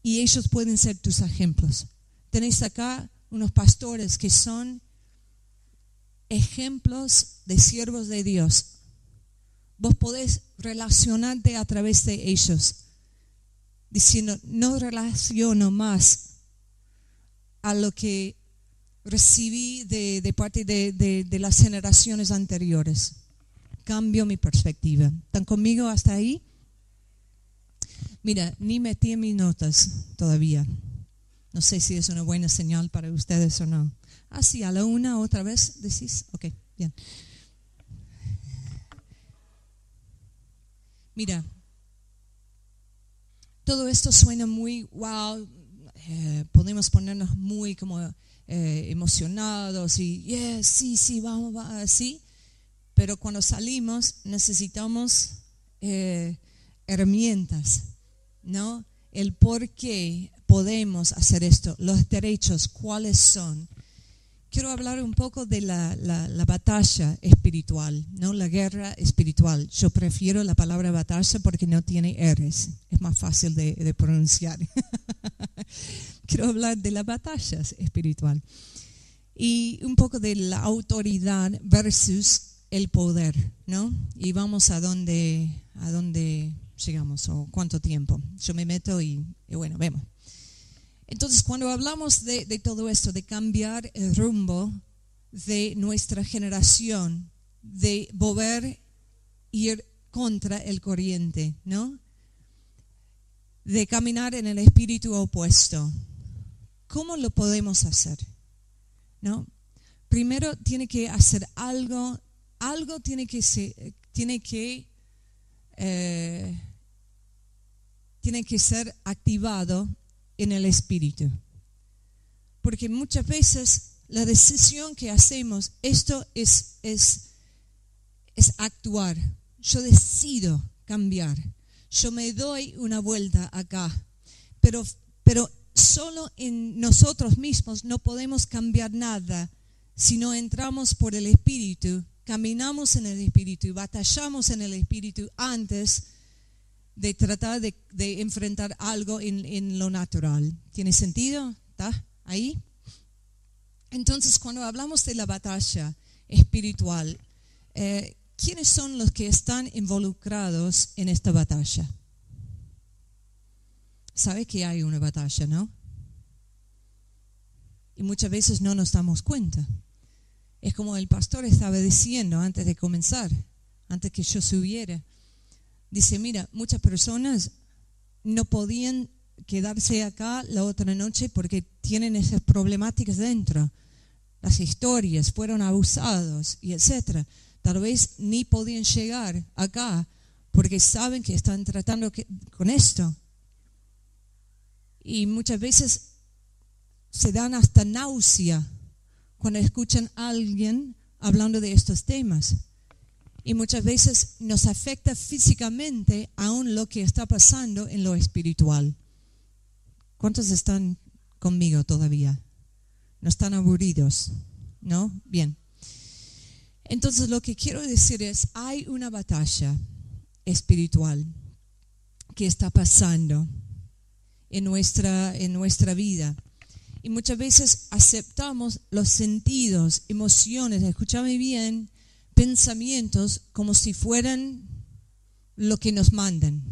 Y ellos pueden ser tus ejemplos. Tenés acá unos pastores que son ejemplos de siervos de Dios. Vos podés relacionarte a través de ellos, diciendo, no relaciono más a lo que recibí de parte de las generaciones anteriores. Cambio mi perspectiva. ¿Están conmigo hasta ahí? Mira, ni metí en mis notas todavía. No sé si es una buena señal para ustedes o no. Ah, sí, a la una otra vez decís. Ok, bien. Mira, todo esto suena muy wow. Podemos ponernos muy como emocionados y sí, vamos, así. Pero cuando salimos necesitamos herramientas, ¿no? El por qué podemos hacer esto, los derechos, cuáles son. Quiero hablar un poco de la batalla espiritual, ¿no? La guerra espiritual. Yo prefiero la palabra batalla porque no tiene R's, es más fácil de pronunciar. Quiero hablar de la batalla espiritual y un poco de la autoridad versus el poder, ¿no? Y vamos a dónde llegamos o cuánto tiempo. Yo me meto y bueno, vemos. Entonces, cuando hablamos de todo esto, de cambiar el rumbo de nuestra generación, de volver ir contra el corriente, ¿no? De caminar en el espíritu opuesto. ¿Cómo lo podemos hacer? ¿No? Primero tiene que hacer algo tiene que ser activado en el espíritu. Porque muchas veces la decisión que hacemos, esto es actuar. Yo decido cambiar. Yo me doy una vuelta acá. Pero solo en nosotros mismos no podemos cambiar nada si no entramos por el espíritu, caminamos en el espíritu y batallamos en el espíritu antes de tratar de enfrentar algo en lo natural. ¿Tiene sentido? ¿Está ahí? Entonces, cuando hablamos de la batalla espiritual, ¿quiénes son los que están involucrados en esta batalla? Sabe que hay una batalla, ¿no? Y muchas veces no nos damos cuenta. Es como el pastor estaba diciendo antes de comenzar, antes que yo subiera. Dice, mira, muchas personas no podían quedarse acá la otra noche porque tienen esas problemáticas dentro. Las historias, fueron abusados y etcétera. Tal vez ni podían llegar acá porque saben que están tratando con esto. Y muchas veces se dan hasta náusea cuando escuchan a alguien hablando de estos temas. Y muchas veces nos afecta físicamente aún lo que está pasando en lo espiritual. ¿Cuántos están conmigo todavía? ¿No están aburridos? ¿No? Bien. Entonces lo que quiero decir es, hay una batalla espiritual que está pasando en nuestra vida. Y muchas veces aceptamos los sentidos, emociones, escúchame bien, pensamientos como si fueran lo que nos mandan.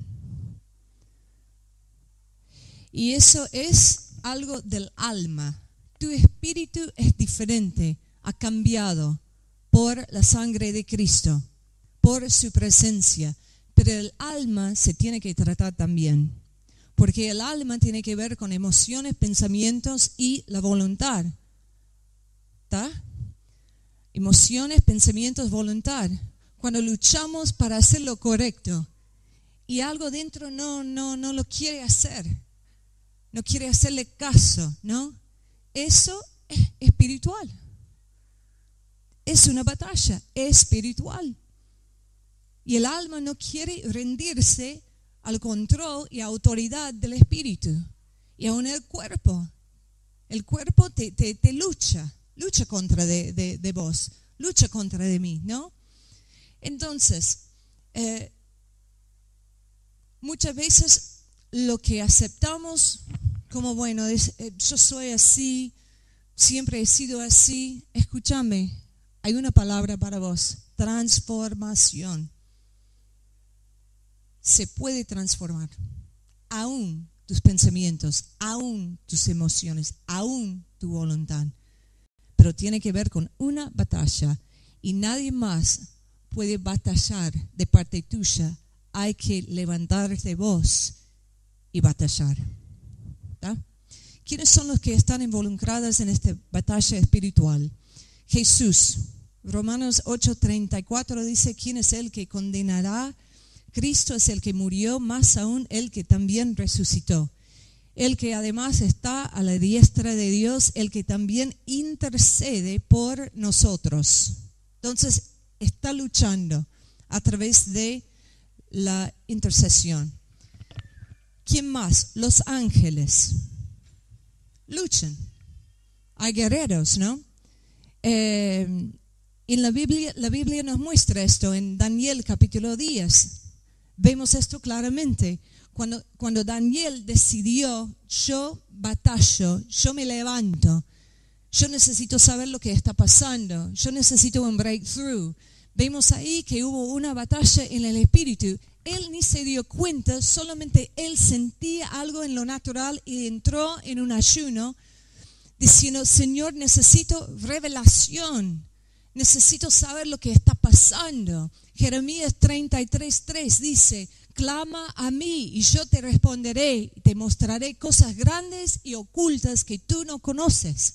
Y eso es algo del alma. Tu espíritu es diferente, ha cambiado por la sangre de Cristo, por su presencia. Pero el alma se tiene que tratar también, porque el alma tiene que ver con emociones, pensamientos y la voluntad. ¿Está? Emociones, pensamientos, voluntad. Cuando luchamos para hacer lo correcto y algo dentro no lo quiere hacer, no quiere hacerle caso, ¿no? Eso es espiritual. Es una batalla espiritual. Y el alma no quiere rendirse al control y autoridad del espíritu. Y aún el cuerpo te lucha contra de vos, lucha contra de mí, ¿no? Entonces, muchas veces lo que aceptamos como, bueno, yo soy así, siempre he sido así. Escúchame, hay una palabra para vos: transformación. Se puede transformar, aún tus pensamientos, aún tus emociones, aún tu voluntad. Pero tiene que ver con una batalla y nadie más puede batallar de parte tuya. Hay que levantarte vos y batallar. ¿Tá? ¿Quiénes son los que están involucrados en esta batalla espiritual? Jesús. Romanos 8:34 dice: ¿quién es el que condenará? Cristo es el que murió, más aún el que también resucitó, el que además está a la diestra de Dios, el que también intercede por nosotros. Entonces está luchando a través de la intercesión. ¿Quién más? Los ángeles luchan. Hay guerreros, ¿no? En la Biblia nos muestra esto en Daniel capítulo 10. Vemos esto claramente. Cuando Daniel decidió, yo batallo, yo me levanto, yo necesito saber lo que está pasando, yo necesito un breakthrough. Vemos ahí que hubo una batalla en el espíritu. Él ni se dio cuenta, solamente él sentía algo en lo natural y entró en un ayuno diciendo: Señor, necesito revelación. Necesito saber lo que está pasando. Jeremías 33:3 dice: clama a mí y yo te responderé y te mostraré cosas grandes y ocultas que tú no conoces.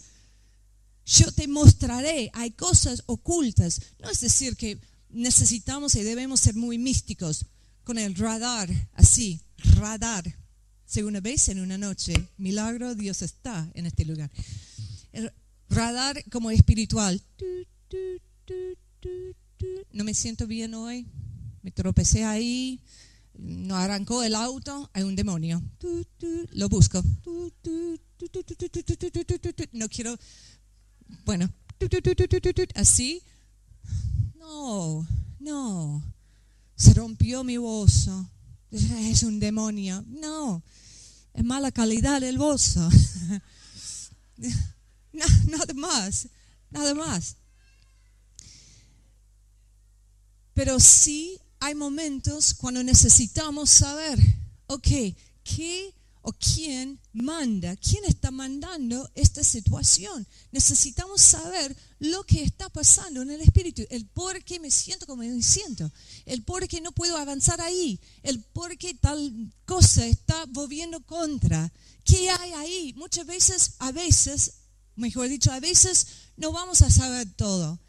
Yo te mostraré, hay cosas ocultas. No es decir que necesitamos y debemos ser muy místicos con el radar, así, radar. Según vez en una noche, milagro, Dios está en este lugar. El radar como espiritual. No me siento bien hoy, me tropecé ahí, no arrancó el auto, hay un demonio, lo busco, no quiero, bueno, así, no, se rompió mi bolso, es un demonio, no, es mala calidad el bolso, nada más. Pero sí hay momentos cuando necesitamos saber, ok, ¿qué o quién manda? ¿Quién está mandando esta situación? Necesitamos saber lo que está pasando en el espíritu, el por qué me siento como me siento, el por qué no puedo avanzar ahí, el por qué tal cosa está volviendo contra. ¿Qué hay ahí? Muchas veces, a veces no vamos a saber todo.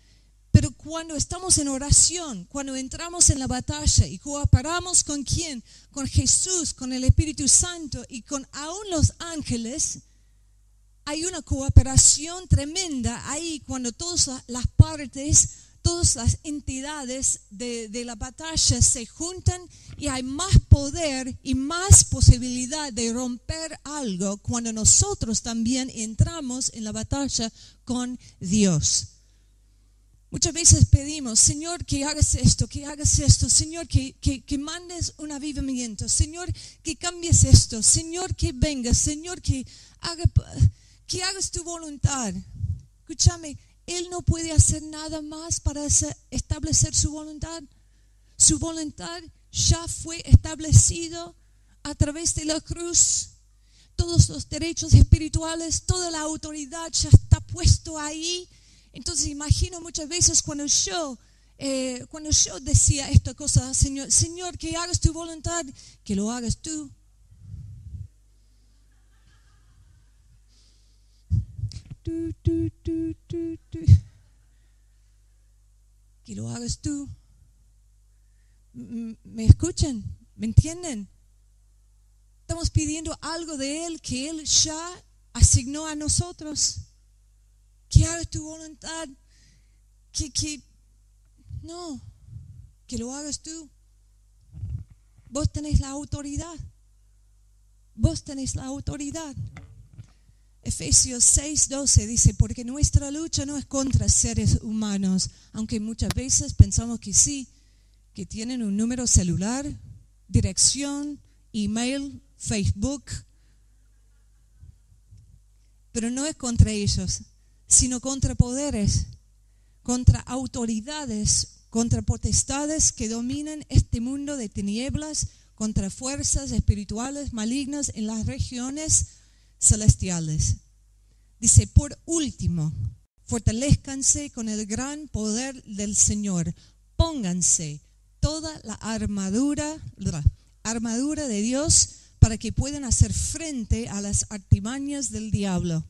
Pero cuando estamos en oración, cuando entramos en la batalla y cooperamos con ¿quién? Con Jesús, con el Espíritu Santo y con aún los ángeles, hay una cooperación tremenda ahí cuando todas las partes todas las entidades de la batalla se juntan y hay más poder y más posibilidad de romper algo cuando nosotros también entramos en la batalla con Dios. Muchas veces pedimos, Señor, que hagas esto, Señor, que mandes un avivamiento, Señor, que cambies esto, Señor, que vengas, Señor, que hagas tu voluntad. Escúchame, Él no puede hacer nada más para establecer su voluntad. Su voluntad ya fue establecido a través de la cruz. Todos los derechos espirituales, toda la autoridad ya está puesto ahí. Entonces imagino muchas veces cuando yo decía esta cosa, Señor, que hagas tu voluntad, que lo hagas tú. Que lo hagas tú. ¿Me escuchan? ¿Me entienden? Estamos pidiendo algo de Él que Él ya asignó a nosotros. Que hagas tu voluntad. Que lo hagas tú. Vos tenés la autoridad. Efesios 6:12 dice, porque nuestra lucha no es contra seres humanos, aunque muchas veces pensamos que sí, que tienen un número celular, dirección, email, Facebook, pero no es contra ellos, sino contra poderes, contra autoridades, contra potestades que dominan este mundo de tinieblas, contra fuerzas espirituales malignas en las regiones celestiales. Dice, por último, fortalezcanse con el gran poder del Señor. Pónganse toda la armadura de Dios para que puedan hacer frente a las artimañas del diablo.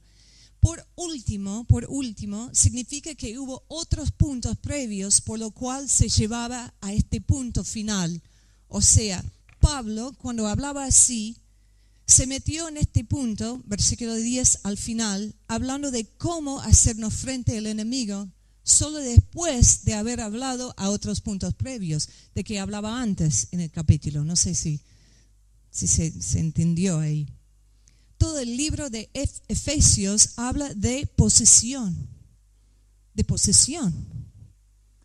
Por último, significa que hubo otros puntos previos por lo cual se llevaba a este punto final. O sea, Pablo, cuando hablaba así, se metió en este punto, versículo 10 al final, hablando de cómo hacernos frente al enemigo, solo después de haber hablado a otros puntos previos, de que hablaba antes en el capítulo. No sé si se entendió ahí. Todo el libro de Efesios habla de posesión. De posesión.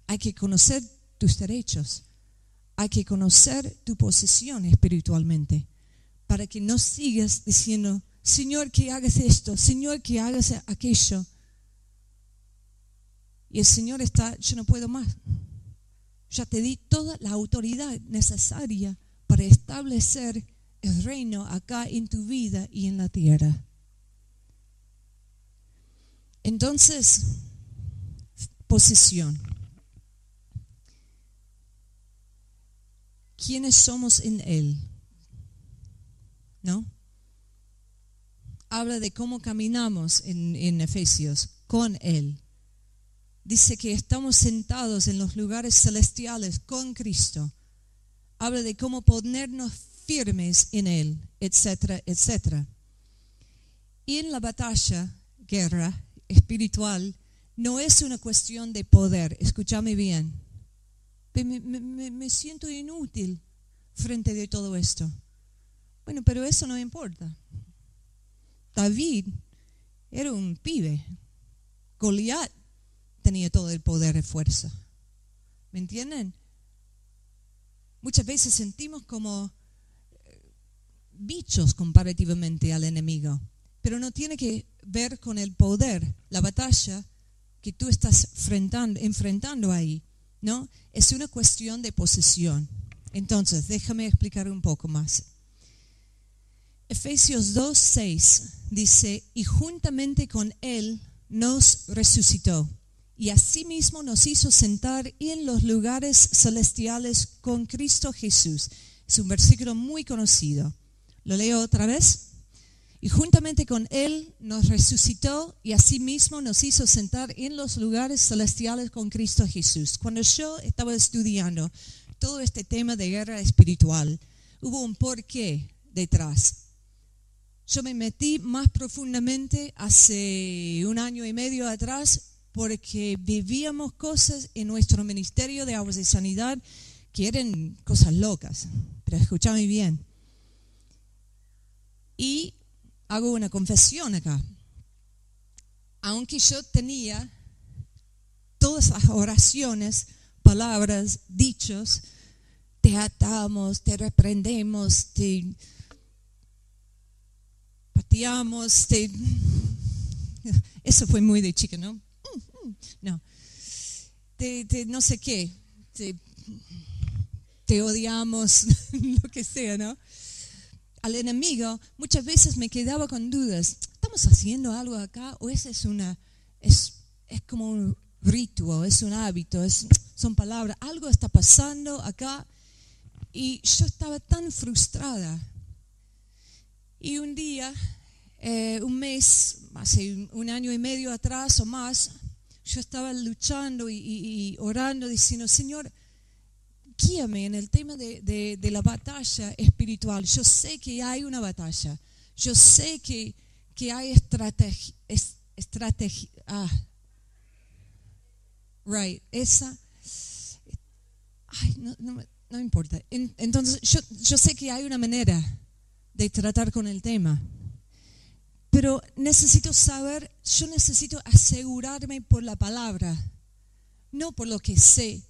Hay que conocer tus derechos. Hay que conocer tu posesión espiritualmente. Para que no sigas diciendo, Señor, que hagas esto, Señor, que hagas aquello. Y el Señor está, yo no puedo más. Ya te di toda la autoridad necesaria para establecer el reino acá en tu vida y en la tierra. Entonces, posesión. ¿Quiénes somos en Él? ¿No? Habla de cómo caminamos en Efesios con Él. Dice que estamos sentados en los lugares celestiales con Cristo. Habla de cómo ponernos firmes en Él, etcétera, etcétera. Y en la batalla, guerra espiritual, no es una cuestión de poder. Escúchame bien. Me siento inútil frente de todo esto. Bueno, pero eso no importa. David era un pibe. Goliat tenía todo el poder y fuerza. ¿Me entienden? Muchas veces sentimos como bichos comparativamente al enemigo, pero no tiene que ver con el poder, la batalla que tú estás enfrentando ahí, ¿no? Es una cuestión de posesión. Entonces, déjame explicar un poco más. Efesios 2:6 dice, y juntamente con Él nos resucitó, y asimismo nos hizo sentar en los lugares celestiales con Cristo Jesús. Es un versículo muy conocido. Lo leo otra vez. Y juntamente con Él nos resucitó y asimismo nos hizo sentar en los lugares celestiales con Cristo Jesús. Cuando yo estaba estudiando todo este tema de guerra espiritual, hubo un porqué detrás. Yo me metí más profundamente hace 1 año y medio atrás porque vivíamos cosas en nuestro ministerio de Aguas de Sanidad que eran cosas locas, pero escúchame bien. Y hago una confesión acá. Aunque yo tenía todas las oraciones, palabras, dichos, te atamos, te reprendemos, te pateamos, eso fue muy de chica, ¿no? No, no sé qué, te odiamos, lo que sea, ¿no? Al enemigo, muchas veces me quedaba con dudas. ¿Estamos haciendo algo acá? ¿O esa es como un ritual, es un hábito, son palabras? Algo está pasando acá. Y yo estaba tan frustrada. Y un día, un mes, hace un año y medio atrás o más, yo estaba luchando y orando, diciendo, Señor, guíame en el tema de la batalla espiritual. Yo sé que hay una batalla. Yo sé que hay estrategia. Right, esa. Ay, no importa. Entonces, yo sé que hay una manera de tratar con el tema. Pero necesito saber, yo necesito asegurarme por la palabra, no por lo que sé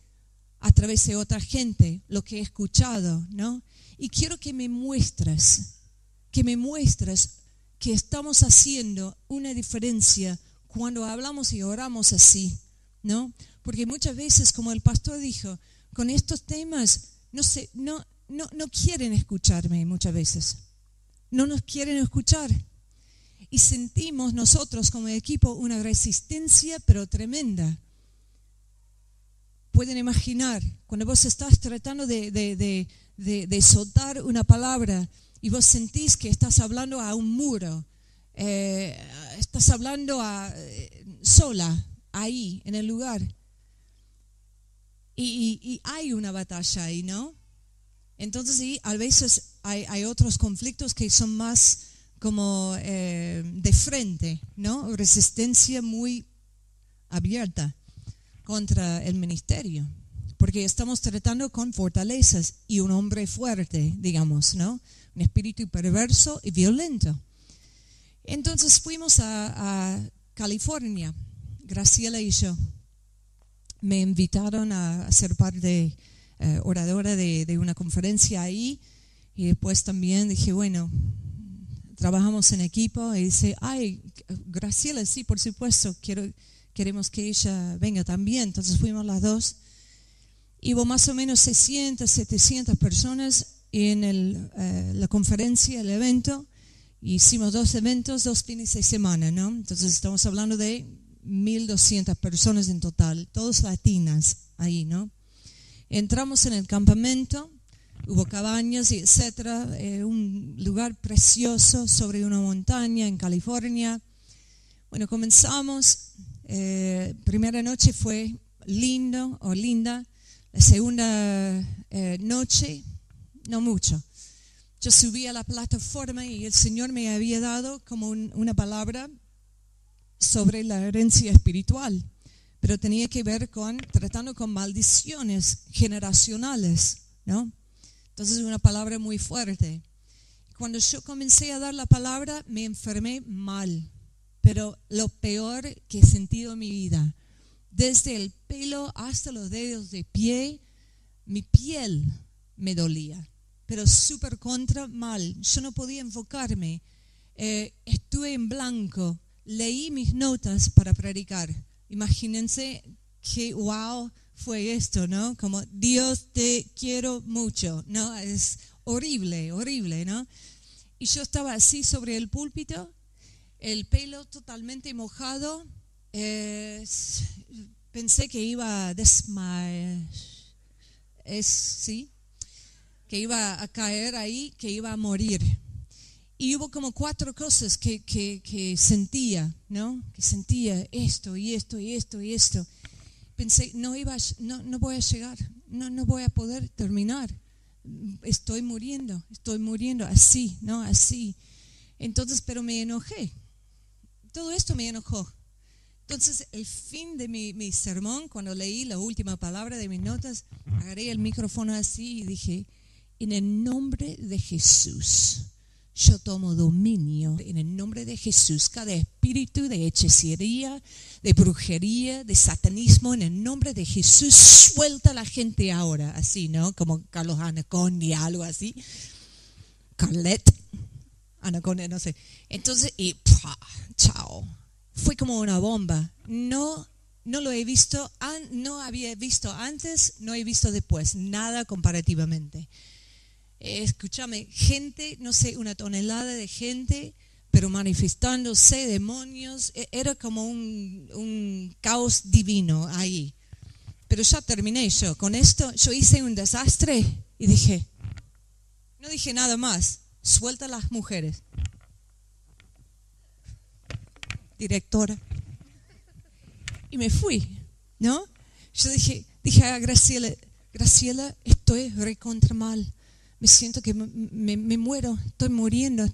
a través de otra gente, lo que he escuchado, ¿no? Y quiero que me muestres que estamos haciendo una diferencia cuando hablamos y oramos así, ¿no? Porque muchas veces, como el pastor dijo, con estos temas no quieren escucharme muchas veces. No nos quieren escuchar. Y sentimos nosotros como equipo una resistencia, pero tremenda. Pueden imaginar, cuando vos estás tratando de soltar una palabra y vos sentís que estás hablando a un muro, estás hablando sola, ahí, en el lugar. Y hay una batalla ahí, ¿no? Entonces, sí, a veces hay otros conflictos que son más como de frente, ¿no? Resistencia muy abierta contra el ministerio, porque estamos tratando con fortalezas y un hombre fuerte, digamos, ¿no? Un espíritu perverso y violento. Entonces fuimos a California, Graciela y yo. Me invitaron a ser parte oradora de una conferencia ahí, y después también dije, bueno, trabajamos en equipo, y dice, ay, Graciela, sí, por supuesto, queremos que ella venga también. Entonces fuimos las dos. Hubo más o menos 600, 700 personas en la conferencia, el evento. Hicimos 2 eventos, 2 fines de semana, ¿no? Entonces estamos hablando de 1,200 personas en total, todas latinas ahí, ¿no? Entramos en el campamento, hubo cabañas, etcétera, un lugar precioso sobre una montaña en California. Bueno, comenzamos. Primera noche fue lindo o linda. La segunda noche, no mucho. Yo subí a la plataforma y el Señor me había dado como una palabra sobre la herencia espiritual, pero tenía que ver tratando con maldiciones generacionales, ¿no? Entonces una palabra muy fuerte. Cuando yo comencé a dar la palabra, me enfermé mal, pero lo peor que he sentido en mi vida. Desde el pelo hasta los dedos de pie, mi piel me dolía, pero súper mal. Yo no podía enfocarme. Estuve en blanco. Leí mis notas para predicar. Imagínense qué wow fue esto, ¿no? Como Dios te quiero mucho, ¿no? Es horrible, horrible, ¿no? Y yo estaba así sobre el púlpito, el pelo totalmente mojado. Pensé que iba a desmayar, sí, que iba a caer ahí, que iba a morir. Y hubo como 4 cosas que sentía, ¿no? Que sentía esto y esto y esto y esto. Pensé, no voy a llegar, no voy a poder terminar. Estoy muriendo, así, ¿no? Así. Entonces, pero me enojé. Todo esto me enojó. Entonces, el fin de mi sermón, cuando leí la última palabra de mis notas, agarré el micrófono así y dije, en el nombre de Jesús, yo tomo dominio, en el nombre de Jesús, cada espíritu de hechicería, de brujería, de satanismo, en el nombre de Jesús, suelta a la gente ahora, así, ¿no? Como Carlos Anaconda, algo así. Carlet, Anaconda, no sé. Entonces, y chao. Fue como una bomba. No lo he visto, no había visto antes, no he visto después, nada comparativamente. Escúchame, gente, no sé, una tonelada de gente, pero manifestándose demonios, era como un caos divino ahí. Pero ya terminé yo, con esto yo hice un desastre y dije, no dije nada más, suelta a las mujeres. Directora. Y me fui, ¿no? Yo dije a Graciela, estoy recontra mal. Me siento que me muero, estoy muriendo.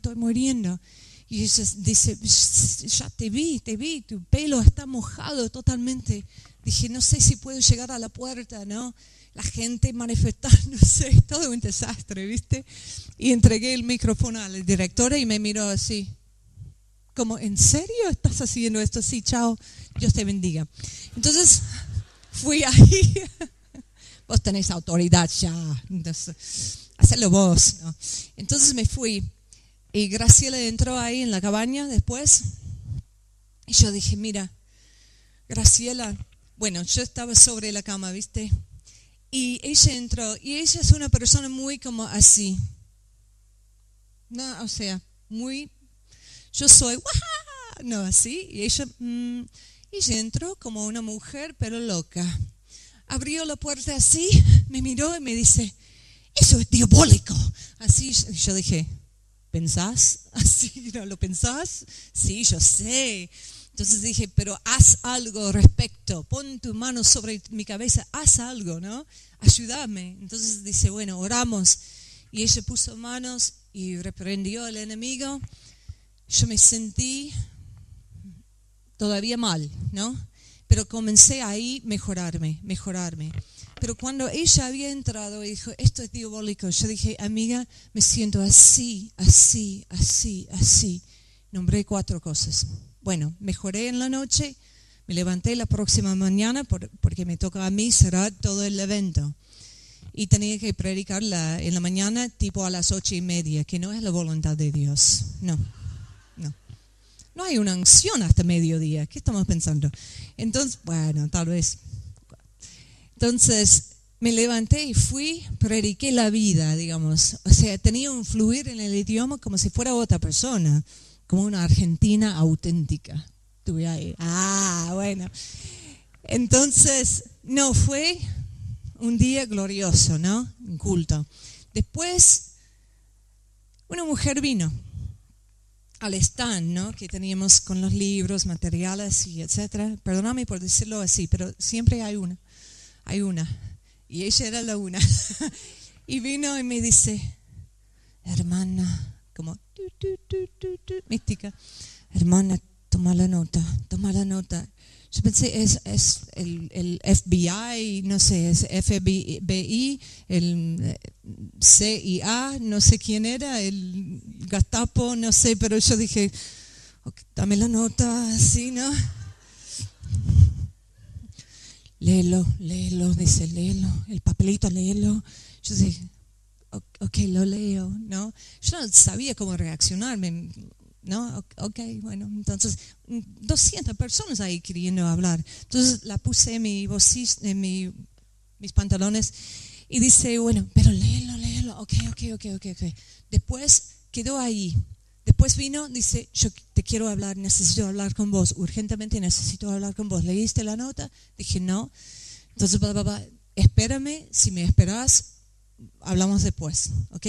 Y ella dice, ya te vi, tu pelo está mojado totalmente. Dije, no sé si puedo llegar a la puerta, ¿no? La gente manifestándose, todo un desastre, ¿viste? Y entregué el micrófono a la directora y me miró así. Como, ¿en serio estás haciendo esto? Sí, chao, Dios te bendiga. Entonces, fui ahí. Vos tenés autoridad ya. Entonces, hacelo vos, ¿no? Entonces me fui. Y Graciela entró ahí en la cabaña después. Y yo dije, mira, Graciela, bueno, yo estaba sobre la cama, ¿viste? Y ella entró. Y ella es una persona muy como así. No, o sea, muy... Yo soy, ¡wah! No, así. Y ella entró como una mujer, pero loca. Abrió la puerta así, me miró y me dice, eso es diabólico. Así, yo dije, ¿pensás? Así, ¿no lo pensás? Sí, yo sé. Entonces dije, pero haz algo al respecto. Pon tu mano sobre mi cabeza, haz algo, ¿no? Ayúdame. Entonces dice, bueno, oramos. Y ella puso manos y reprendió al enemigo. Yo me sentí todavía mal, ¿no? Pero comencé ahí mejorarme. Pero cuando ella había entrado y dijo, esto es diabólico, yo dije, amiga, me siento así. Nombré 4 cosas. Bueno, mejoré en la noche, me levanté la próxima mañana porque me toca a mí cerrar todo el evento. Y tenía que predicar en la mañana tipo a las 8:30, que no es la voluntad de Dios, no. No hay una unción hasta mediodía. ¿Qué estamos pensando? Entonces, bueno, tal vez. Entonces, me levanté y fui, prediqué la vida, digamos. O sea, tenía un fluir en el idioma como si fuera otra persona, como una argentina auténtica. Estuve ahí. Bueno. Entonces, no, fue un día glorioso, ¿no? Un culto. Después, una mujer vino al stand, ¿no? Que teníamos con los libros, materiales y etcétera. Perdóname por decirlo así, pero siempre hay una. Y ella era la una. Y vino y me dice, hermana, como mística, hermana, toma la nota. Yo pensé, es el FBI, no sé, es FBI, el CIA, no sé quién era, el Gestapo, no sé, pero yo dije, okay, dame la nota, así, ¿no? Léelo, dice, léelo, el papelito, léelo. Yo dije, ok, lo leo, ¿no? Yo no sabía cómo reaccionarme. ¿No? Ok, bueno, entonces 200 personas ahí queriendo hablar. Entonces la puse en mi bolsillo, en mis pantalones y dice, bueno, pero léelo, ok. Después quedó ahí. Después vino, dice, yo te quiero hablar, necesito hablar con vos, urgentemente necesito hablar con vos. ¿Leíste la nota? Dije, no. Entonces, espérame, si me esperás, hablamos después, ¿ok?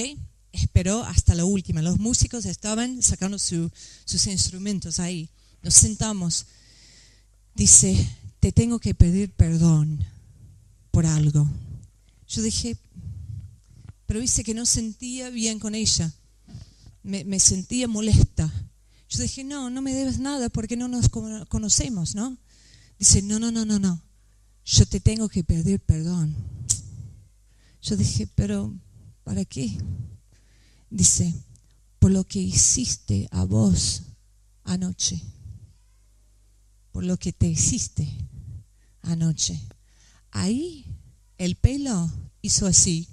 Esperó hasta la última. Los músicos estaban sacando sus instrumentos ahí. Nos sentamos. Dice, te tengo que pedir perdón por algo. Yo dije, pero dice que no sentía bien con ella. Me sentía molesta. Yo dije, no me debes nada porque no nos conocemos, ¿no? Dice, no. Yo te tengo que pedir perdón. Yo dije, pero ¿para qué? Dice, por lo que hiciste a vos anoche. Por lo que te hiciste anoche. Ahí el pelo hizo así.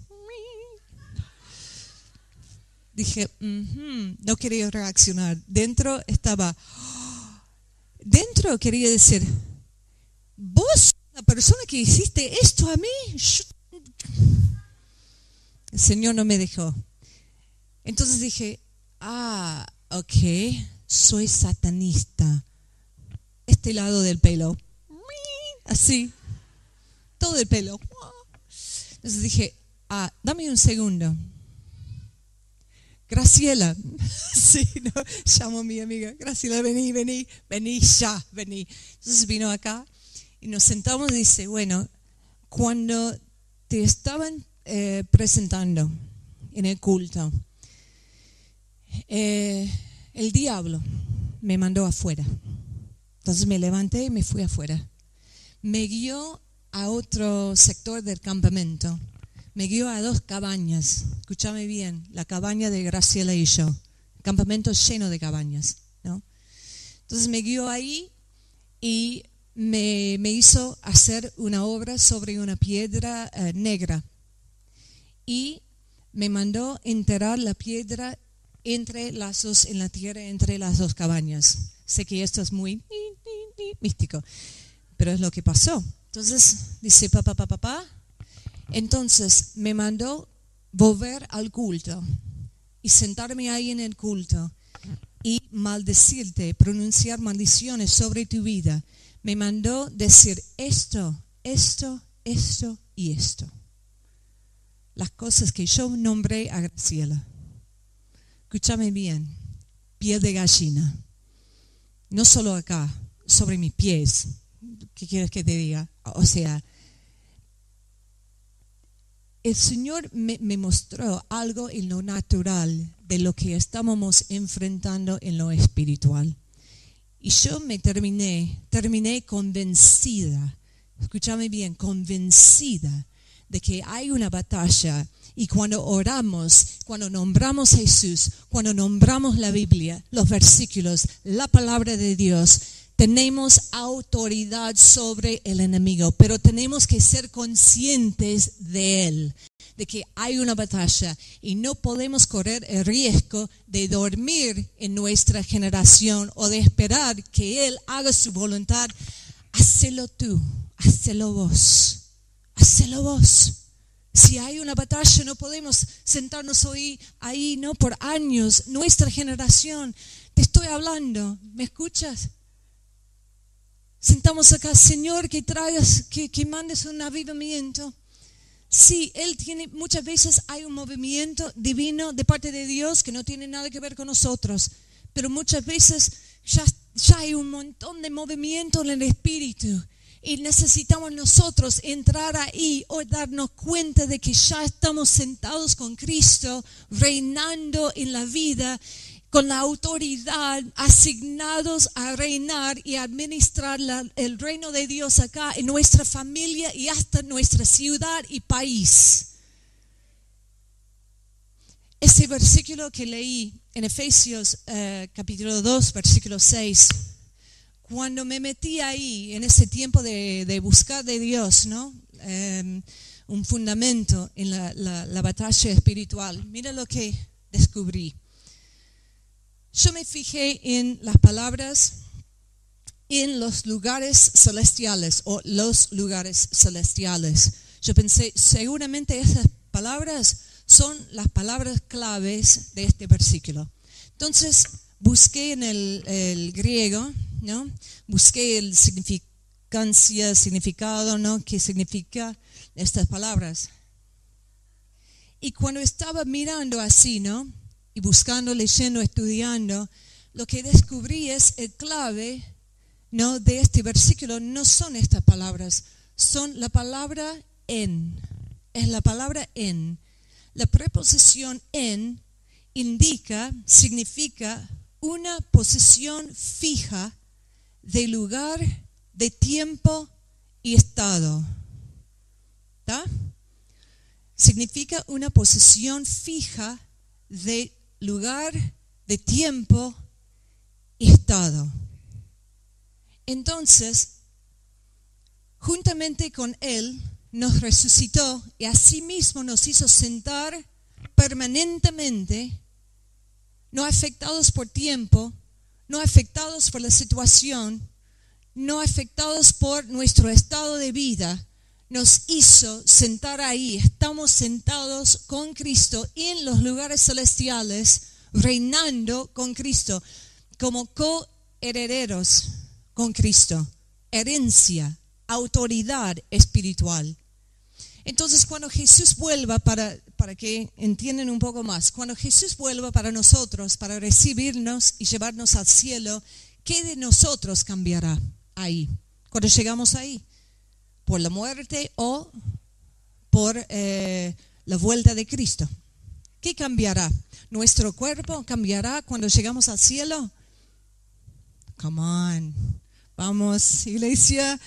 Dije, no quería reaccionar. Dentro quería decir, vos, la persona que hiciste esto a mí. El Señor no me dejó. Entonces dije, ok, soy satanista. Este lado del pelo, así, todo el pelo. Entonces dije, dame un segundo. Graciela, sí, no, llamo a mi amiga, Graciela, vení. Entonces vino acá y nos sentamos y dice, bueno, cuando te estaban presentando en el culto, el diablo me mandó afuera. Entonces me levanté y me fui afuera. Me guió a otro sector del campamento. Me guió a 2 cabañas. Escúchame bien, la cabaña de Graciela y yo. El campamento lleno de cabañas, ¿no? Entonces me guió ahí y me hizo hacer una obra sobre una piedra negra. Y me mandó enterrar la piedra entre las dos, en la tierra, entre las 2 cabañas. Sé que esto es muy místico, pero es lo que pasó. Entonces dice, papá. Entonces me mandó volver al culto y sentarme ahí en el culto y maldecirte, pronunciar maldiciones sobre tu vida. Me mandó decir esto y esto. Las cosas que yo nombré a Graciela. Escúchame bien, piel de gallina. No solo acá, sobre mis pies. ¿Qué quieres que te diga? O sea, el Señor me mostró algo en lo natural de lo que estábamos enfrentando en lo espiritual. Y yo me terminé convencida, escúchame bien, convencida de que hay una batalla. Y cuando oramos, cuando nombramos a Jesús, cuando nombramos la Biblia, los versículos, la palabra de Dios, tenemos autoridad sobre el enemigo, pero tenemos que ser conscientes de él, de que hay una batalla y no podemos correr el riesgo de dormir en nuestra generación o de esperar que él haga su voluntad. Hacelo tú, hacelo vos, hacelo vos. Si hay una batalla, no podemos sentarnos ahí, no, por años. Nuestra generación, te estoy hablando, ¿me escuchas? Sentamos acá, Señor, que traigas, que mandes un avivamiento. Sí, Él tiene, muchas veces hay un movimiento divino de parte de Dios que no tiene nada que ver con nosotros, pero muchas veces ya hay un montón de movimiento en el Espíritu. Y necesitamos nosotros entrar ahí o darnos cuenta de que ya estamos sentados con Cristo, reinando en la vida, con la autoridad, asignados a reinar y administrar el reino de Dios acá en nuestra familia y hasta nuestra ciudad y país. Ese versículo que leí en Efesios capítulo 2, versículo 6. Cuando me metí ahí, en ese tiempo de buscar de Dios, ¿no? Un fundamento en la batalla espiritual, mira lo que descubrí. Yo me fijé en las palabras en los lugares celestiales o los lugares celestiales. Yo pensé, seguramente esas palabras son las palabras claves de este versículo. Entonces, busqué en el griego, ¿no? Busqué el significado, ¿no? ¿Qué significa estas palabras? Y cuando estaba mirando así, ¿no? Y buscando, leyendo, estudiando, lo que descubrí es el clave, ¿no? De este versículo. No son estas palabras, son la palabra en. Es la palabra en. La preposición en significa una posición fija de lugar de tiempo y estado. ¿Está? Significa una posición fija de lugar, de tiempo y estado. Entonces, juntamente con Él, nos resucitó y asimismo nos hizo sentar permanentemente, no afectados por tiempo, no afectados por la situación, no afectados por nuestro estado de vida. Nos hizo sentar ahí. Estamos sentados con Cristo en los lugares celestiales, reinando con Cristo, como coherederos con Cristo. Herencia, autoridad espiritual. Entonces, cuando Jesús vuelva, para que entiendan un poco más, cuando Jesús vuelva para nosotros, para recibirnos y llevarnos al cielo, ¿qué de nosotros cambiará ahí? Cuando llegamos ahí, por la muerte o por la vuelta de Cristo. ¿Qué cambiará? ¿Nuestro cuerpo cambiará cuando llegamos al cielo? Come on. Vamos, iglesia,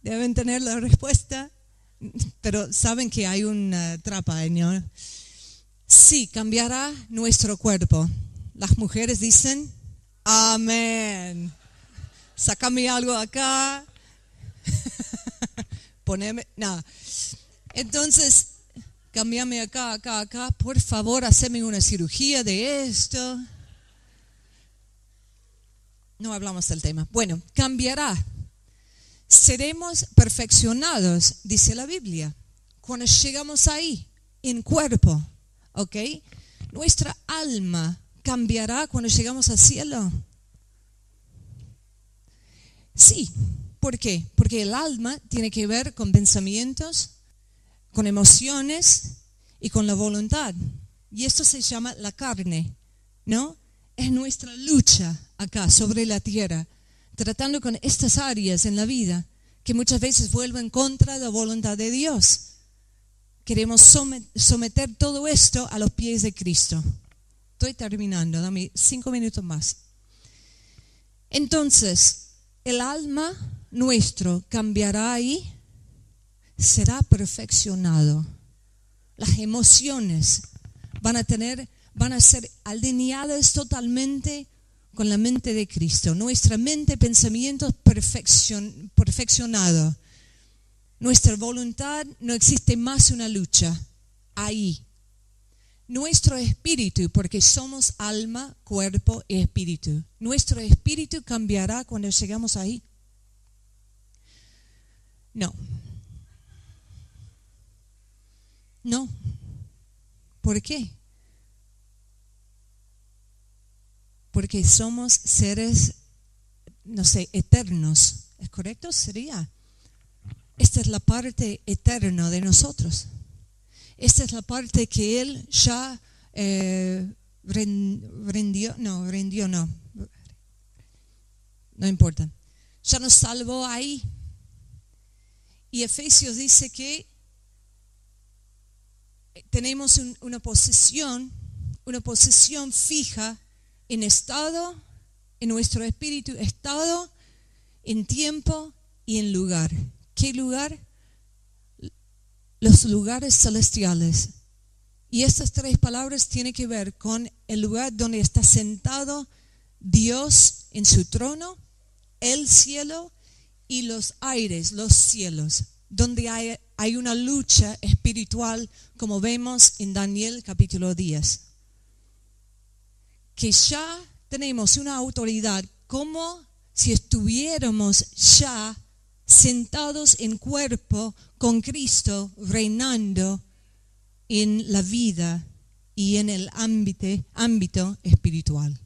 deben tener la respuesta. Pero saben que hay una trampa, ¿no? Sí, cambiará nuestro cuerpo. Las mujeres dicen, amén. Sácame algo acá. Poneme, no. Entonces, cámbiame acá. Por favor, haceme una cirugía de esto. No hablamos del tema. Bueno, cambiará. Seremos perfeccionados, dice la Biblia, cuando llegamos ahí, en cuerpo, ¿ok? Nuestra alma cambiará cuando llegamos al cielo. Sí, ¿por qué? Porque el alma tiene que ver con pensamientos, con emociones y con la voluntad. Y esto se llama la carne, ¿no? Es nuestra lucha acá sobre la tierra, tratando con estas áreas en la vida que muchas veces vuelven contra la voluntad de Dios. Queremos someter todo esto a los pies de Cristo. Estoy terminando, dame 5 minutos más. Entonces, el alma nuestro cambiará ahí, será perfeccionado. Las emociones van a ser alineadas totalmente con la mente de Cristo. Nuestra mente, pensamientos perfeccionado. Nuestra voluntad, no existe más una lucha ahí. Nuestro espíritu, porque somos alma, cuerpo y espíritu. Nuestro espíritu cambiará cuando llegamos ahí. No. ¿Por qué? Porque somos seres, eternos. ¿Es correcto? Sería. Esta es la parte eterna de nosotros. Esta es la parte que Él ya no importa. Ya nos salvó ahí. Y Efesios dice que tenemos una posesión fija en estado, en nuestro espíritu, estado, en tiempo y en lugar. ¿Qué lugar? Los lugares celestiales. Y estas 3 palabras tienen que ver con el lugar donde está sentado Dios en su trono, el cielo y los aires, los cielos, donde hay una lucha espiritual, como vemos en Daniel capítulo 10. Que ya tenemos una autoridad como si estuviéramos ya sentados en cuerpo con Cristo, reinando en la vida y en el ámbito espiritual.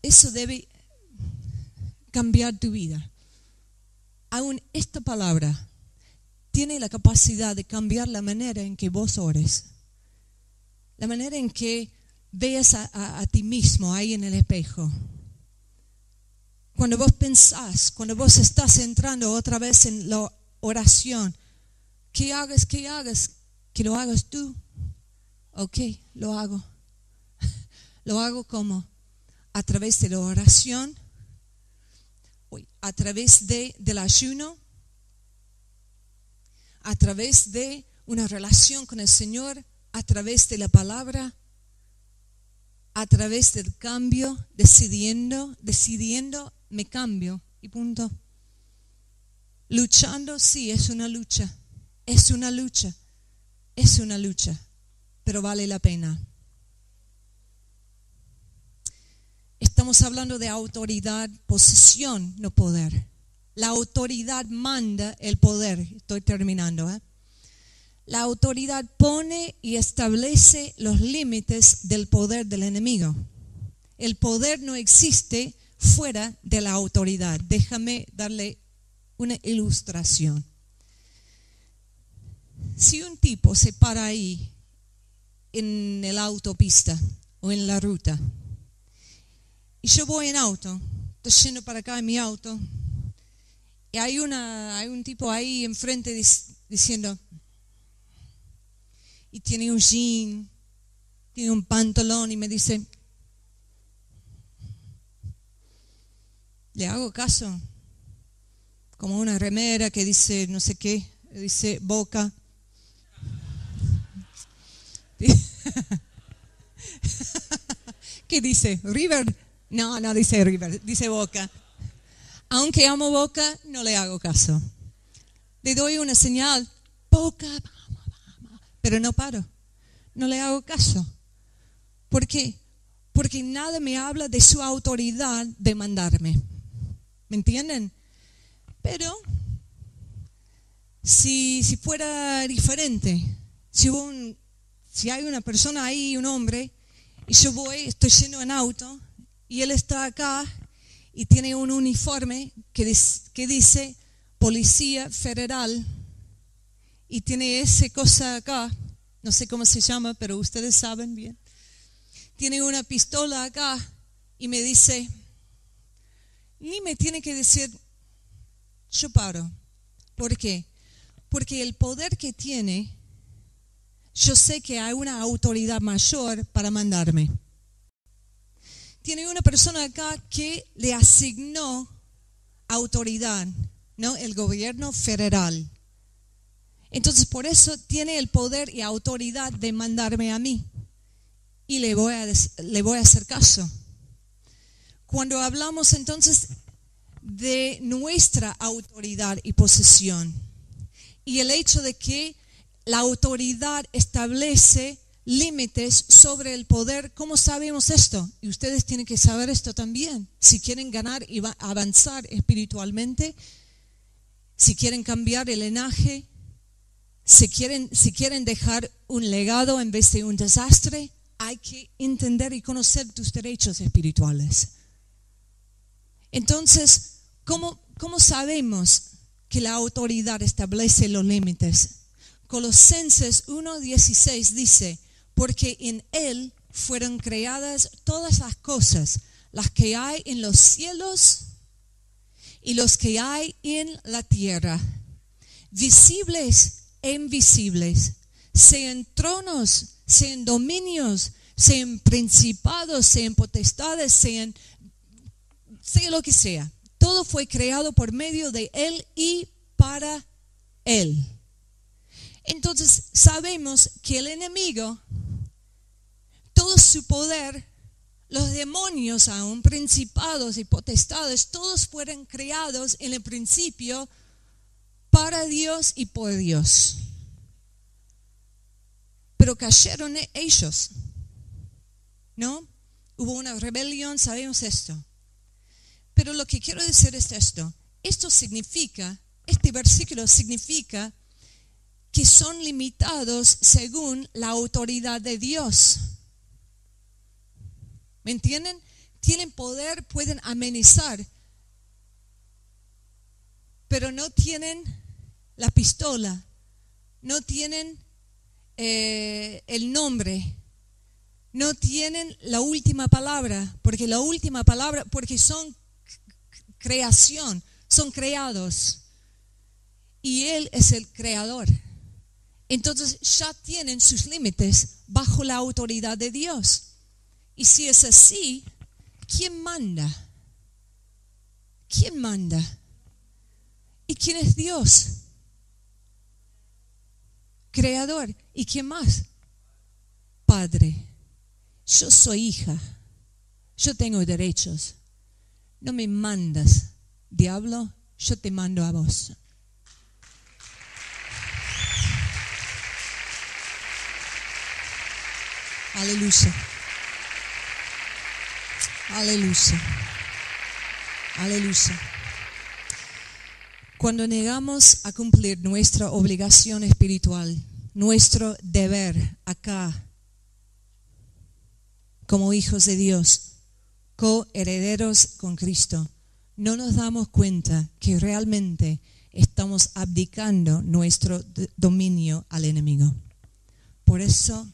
Eso debe cambiar tu vida. Aún esta palabra tiene la capacidad de cambiar la manera en que vos ores, la manera en que veas a ti mismo ahí en el espejo. Cuando vos pensás, cuando vos estás entrando otra vez en la oración, que hagas, que lo hagas tú. Ok, lo hago. Lo hago como a través de la oración. a través del ayuno, a través de una relación con el Señor, a través de la palabra, a través del cambio, decidiendo, me cambio y punto. Luchando, sí, es una lucha, pero vale la pena. Estamos hablando de autoridad, posesión, no poder. La autoridad manda, el poder. Estoy terminando. La autoridad pone y establece los límites del poder del enemigo. El poder no existe fuera de la autoridad. Déjame darle una ilustración. Si un tipo se para ahí en la autopista o en la ruta, y yo voy en auto, estoy yendo para acá en mi auto, y hay un tipo ahí enfrente diciendo, y tiene un jean, tiene un pantalón, y me dice, le hago caso, como una remera que dice no sé qué, dice Boca. ¿Qué dice? ¿River? No dice River, dice Boca. Aunque amo Boca, no le hago caso. Le doy una señal, Boca, vamos, pero no paro. No le hago caso. ¿Por qué? Porque nada me habla de su autoridad de mandarme. ¿Me entienden? Pero si fuera diferente, si hay una persona ahí, un hombre, y yo estoy yendo en auto, y él está acá y tiene un uniforme que dice Policía Federal y tiene esa cosa acá, no sé cómo se llama, pero ustedes saben bien. Tiene una pistola acá y me dice, ni me tiene que decir, yo paro. ¿Por qué? Porque el poder que tiene, yo sé que hay una autoridad mayor para mandarme. Tiene una persona acá que le asignó autoridad, ¿no? El gobierno federal. Entonces, por eso tiene el poder y autoridad de mandarme a mí. Y le voy a hacer caso. Cuando hablamos entonces de nuestra autoridad y posesión, y el hecho de que la autoridad establece límites sobre el poder, ¿cómo sabemos esto? Y ustedes tienen que saber esto también. Si quieren ganar y avanzar espiritualmente, si quieren cambiar el linaje, si quieren dejar un legado en vez de un desastre, hay que entender y conocer tus derechos espirituales. Entonces, ¿cómo sabemos que la autoridad establece los límites? Colosenses 1:16 dice, porque en Él fueron creadas todas las cosas, las que hay en los cielos y los que hay en la tierra, visibles e invisibles, sean tronos, sean dominios, sean principados, sean potestades, sea lo que sea. Todo fue creado por medio de Él y para Él. Entonces sabemos que el enemigo, todo su poder, los demonios aún, principados y potestades, todos fueron creados en el principio para Dios y por Dios. Pero cayeron ellos, ¿no? Hubo una rebelión, sabemos esto. Pero lo que quiero decir es esto. Este versículo significa que son limitados según la autoridad de Dios. ¿Me entienden? Tienen poder, pueden amenizar, pero no tienen la pistola, no tienen el nombre, no tienen la última palabra, porque son creación, son creados, y Él es el creador. Entonces ya tienen sus límites bajo la autoridad de Dios. Y si es así, ¿quién manda? ¿Quién manda? ¿Y quién es Dios? Creador. ¿Y quién más? Padre. Yo soy hija. Yo tengo derechos. No me mandas, diablo, yo te mando a vos. Aleluya. Aleluya. Aleluya. Cuando negamos a cumplir nuestra obligación espiritual, nuestro deber acá, como hijos de Dios, coherederos con Cristo, no nos damos cuenta que realmente estamos abdicando nuestro dominio al enemigo. Por eso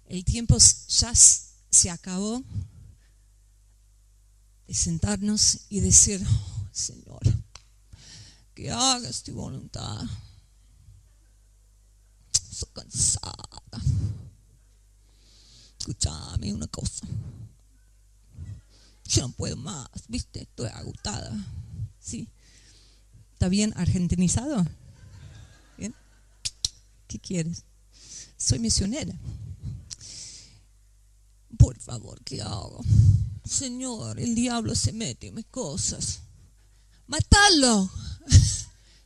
el tiempo ya se acabó de sentarnos y decir: oh, Señor, que hagas tu voluntad. Estoy cansada. Escúchame una cosa. Yo no puedo más, ¿viste? Estoy agotada. ¿Sí? ¿Está bien argentinizado? ¿Bien? ¿Qué quieres? Soy misionera. Por favor, ¿qué hago? Señor, el diablo se mete en mis cosas. Matalo.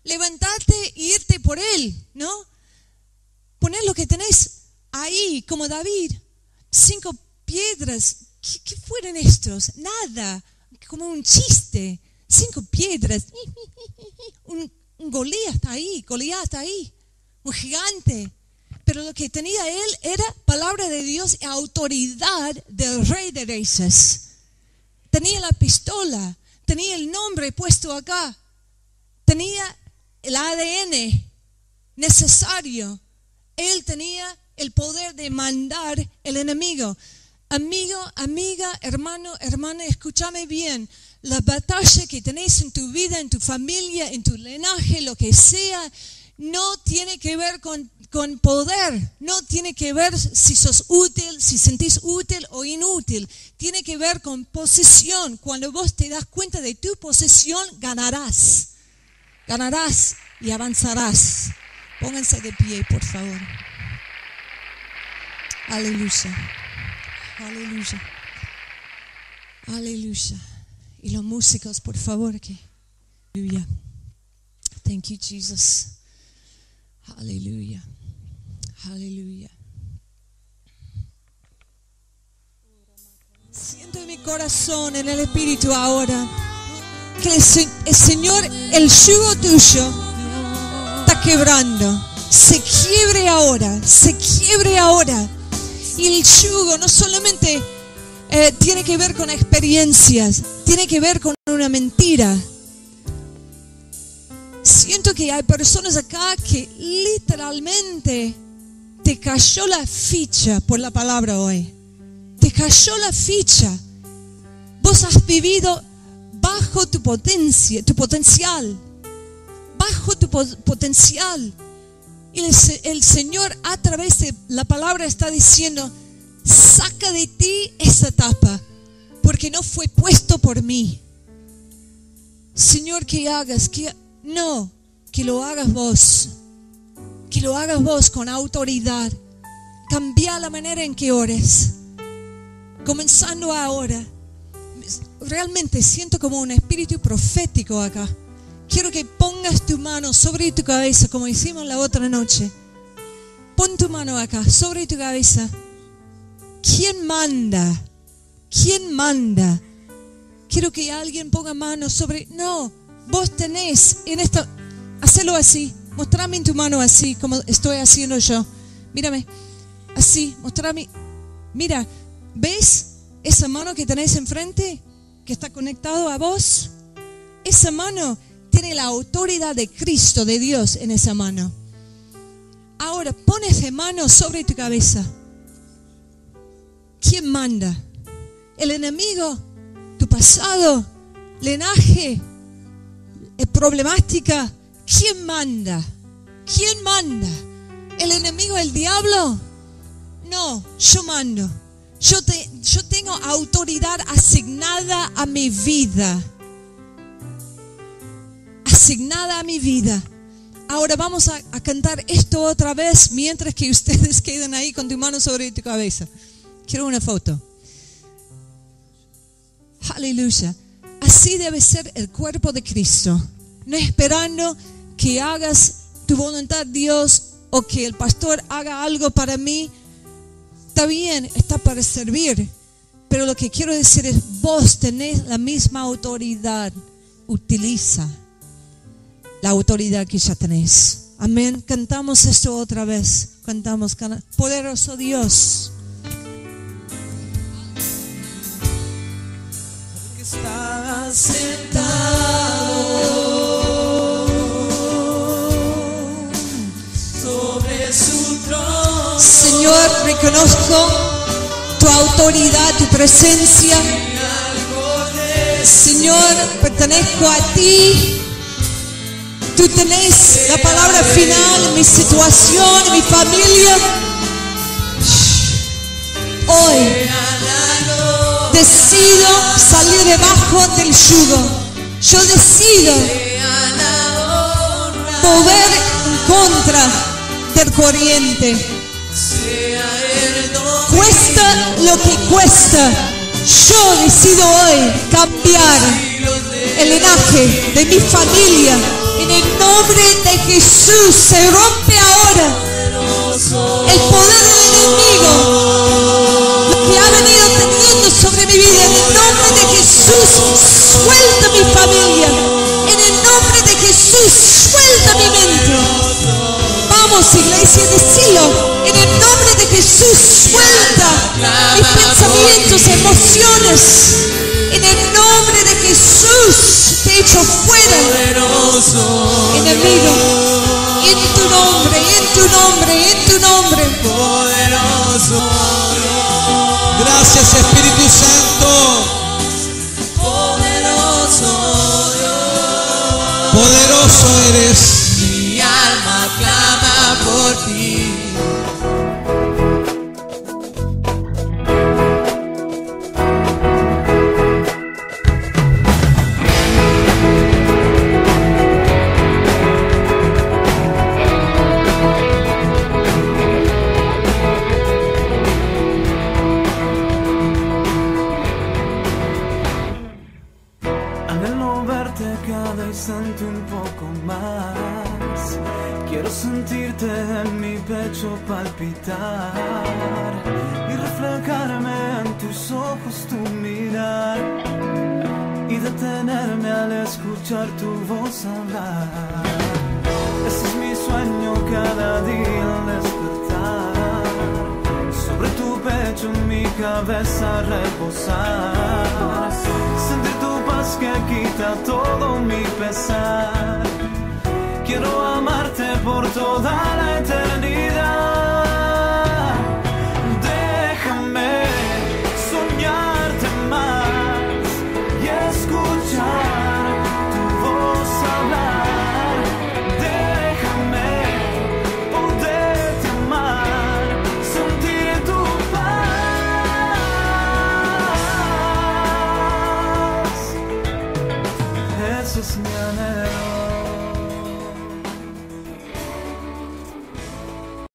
Levantate y irte por él, ¿no? Poner lo que tenés ahí, como David. 5 piedras. ¿Qué fueron estos? Nada. Como un chiste. 5 piedras. Un Goliat está ahí. Un gigante. Pero lo que tenía él era palabra de Dios y autoridad del Rey de Reyes. Tenía la pistola. Tenía el nombre puesto acá. Tenía el ADN necesario. Él tenía el poder de mandar el enemigo. Amigo, amiga, hermano, hermana, escúchame bien. La batalla que tenéis en tu vida, en tu familia, en tu linaje, lo que sea, no tiene que ver con poder. No tiene que ver si sos útil, si sentís útil o inútil. Tiene que ver con posesión. Cuando vos te das cuenta de tu posesión, ganarás. Ganarás y avanzarás. Pónganse de pie, por favor. Aleluya. Aleluya. Aleluya. Y los músicos, por favor, que. Aleluya. Thank you, Jesus. Aleluya. Aleluya. Siento en mi corazón, en el espíritu ahora, que el Señor, el yugo tuyo, está quebrando. Se quiebre ahora. Se quiebre ahora. Y el yugo no solamente tiene que ver con experiencias, tiene que ver con una mentira. Siento que hay personas acá que literalmente te cayó la ficha por la palabra hoy. Te cayó la ficha. Vos has vivido bajo tu potencial. Bajo tu potencial. Y el Señor a través de la palabra está diciendo: saca de ti esa tapa, porque no fue puesto por mí. Señor, que hagas, que lo hagas vos. Que lo hagas vos con autoridad. Cambia la manera en que ores. Comenzando ahora. Realmente siento como un espíritu profético acá. Quiero que pongas tu mano sobre tu cabeza, como hicimos la otra noche. Pon tu mano acá, sobre tu cabeza. ¿Quién manda? ¿Quién manda? Quiero que alguien ponga mano sobre. No, vos tenés en esta. Hacelo así. Mostrame tu mano así, como estoy haciendo yo. Mírame. Así, mostrame. Mira, ¿ves esa mano que tenés enfrente? Que está conectado a vos. Esa mano tiene la autoridad de Cristo, de Dios en esa mano. Ahora, pon esa mano sobre tu cabeza. ¿Quién manda? El enemigo, tu pasado, linaje, problemática. ¿Quién manda? ¿Quién manda? ¿El enemigo, el diablo? No, yo mando. Yo tengo autoridad asignada a mi vida. asignada a mi vida. Ahora vamos a cantar esto otra vez mientras que ustedes quedan ahí con tu mano sobre tu cabeza. Quiero una foto. Aleluya. Así debe ser el cuerpo de Cristo. No esperando que hagas tu voluntad, Dios, o que el pastor haga algo para mí. Está bien, está para servir. Pero lo que quiero decir es, vos tenés la misma autoridad. Utiliza la autoridad que ya tenés. Amén. Cantamos esto otra vez. Cantamos, poderoso Dios. Estás sentado sobre su trono. Señor, reconozco tu autoridad, tu presencia. Señor, pertenezco a ti. Tú tenés la palabra final en mi situación, en mi familia. Hoy decido salir debajo del yugo. Yo decido mover en contra del corriente. Cuesta lo que cuesta. Yo decido hoy cambiar el linaje de mi familia. En el nombre de Jesús se rompe ahora el poder del enemigo, lo que ha venido teniendo sobre mi vida. En el nombre de Jesús, suelta mi familia. En el nombre de Jesús, suelta mi mente. Vamos, iglesia, decilo. En el nombre de Jesús, suelta mis pensamientos, emociones. En el nombre de Jesús, te echo fuera, enemigo. En tu nombre, en tu nombre, en tu nombre. Gracias, Espíritu Santo. Poderoso eres. Mi alma clama por ti. Un poco más, quiero sentirte en mi pecho palpitar y reflejarme en tus ojos, tu mirar y detenerme al escuchar tu voz hablar. Ese es mi sueño cada día al despertar, sobre tu pecho mi cabeza reposar, sentir tu paz que quita todo mi pesar. Quiero amarte por toda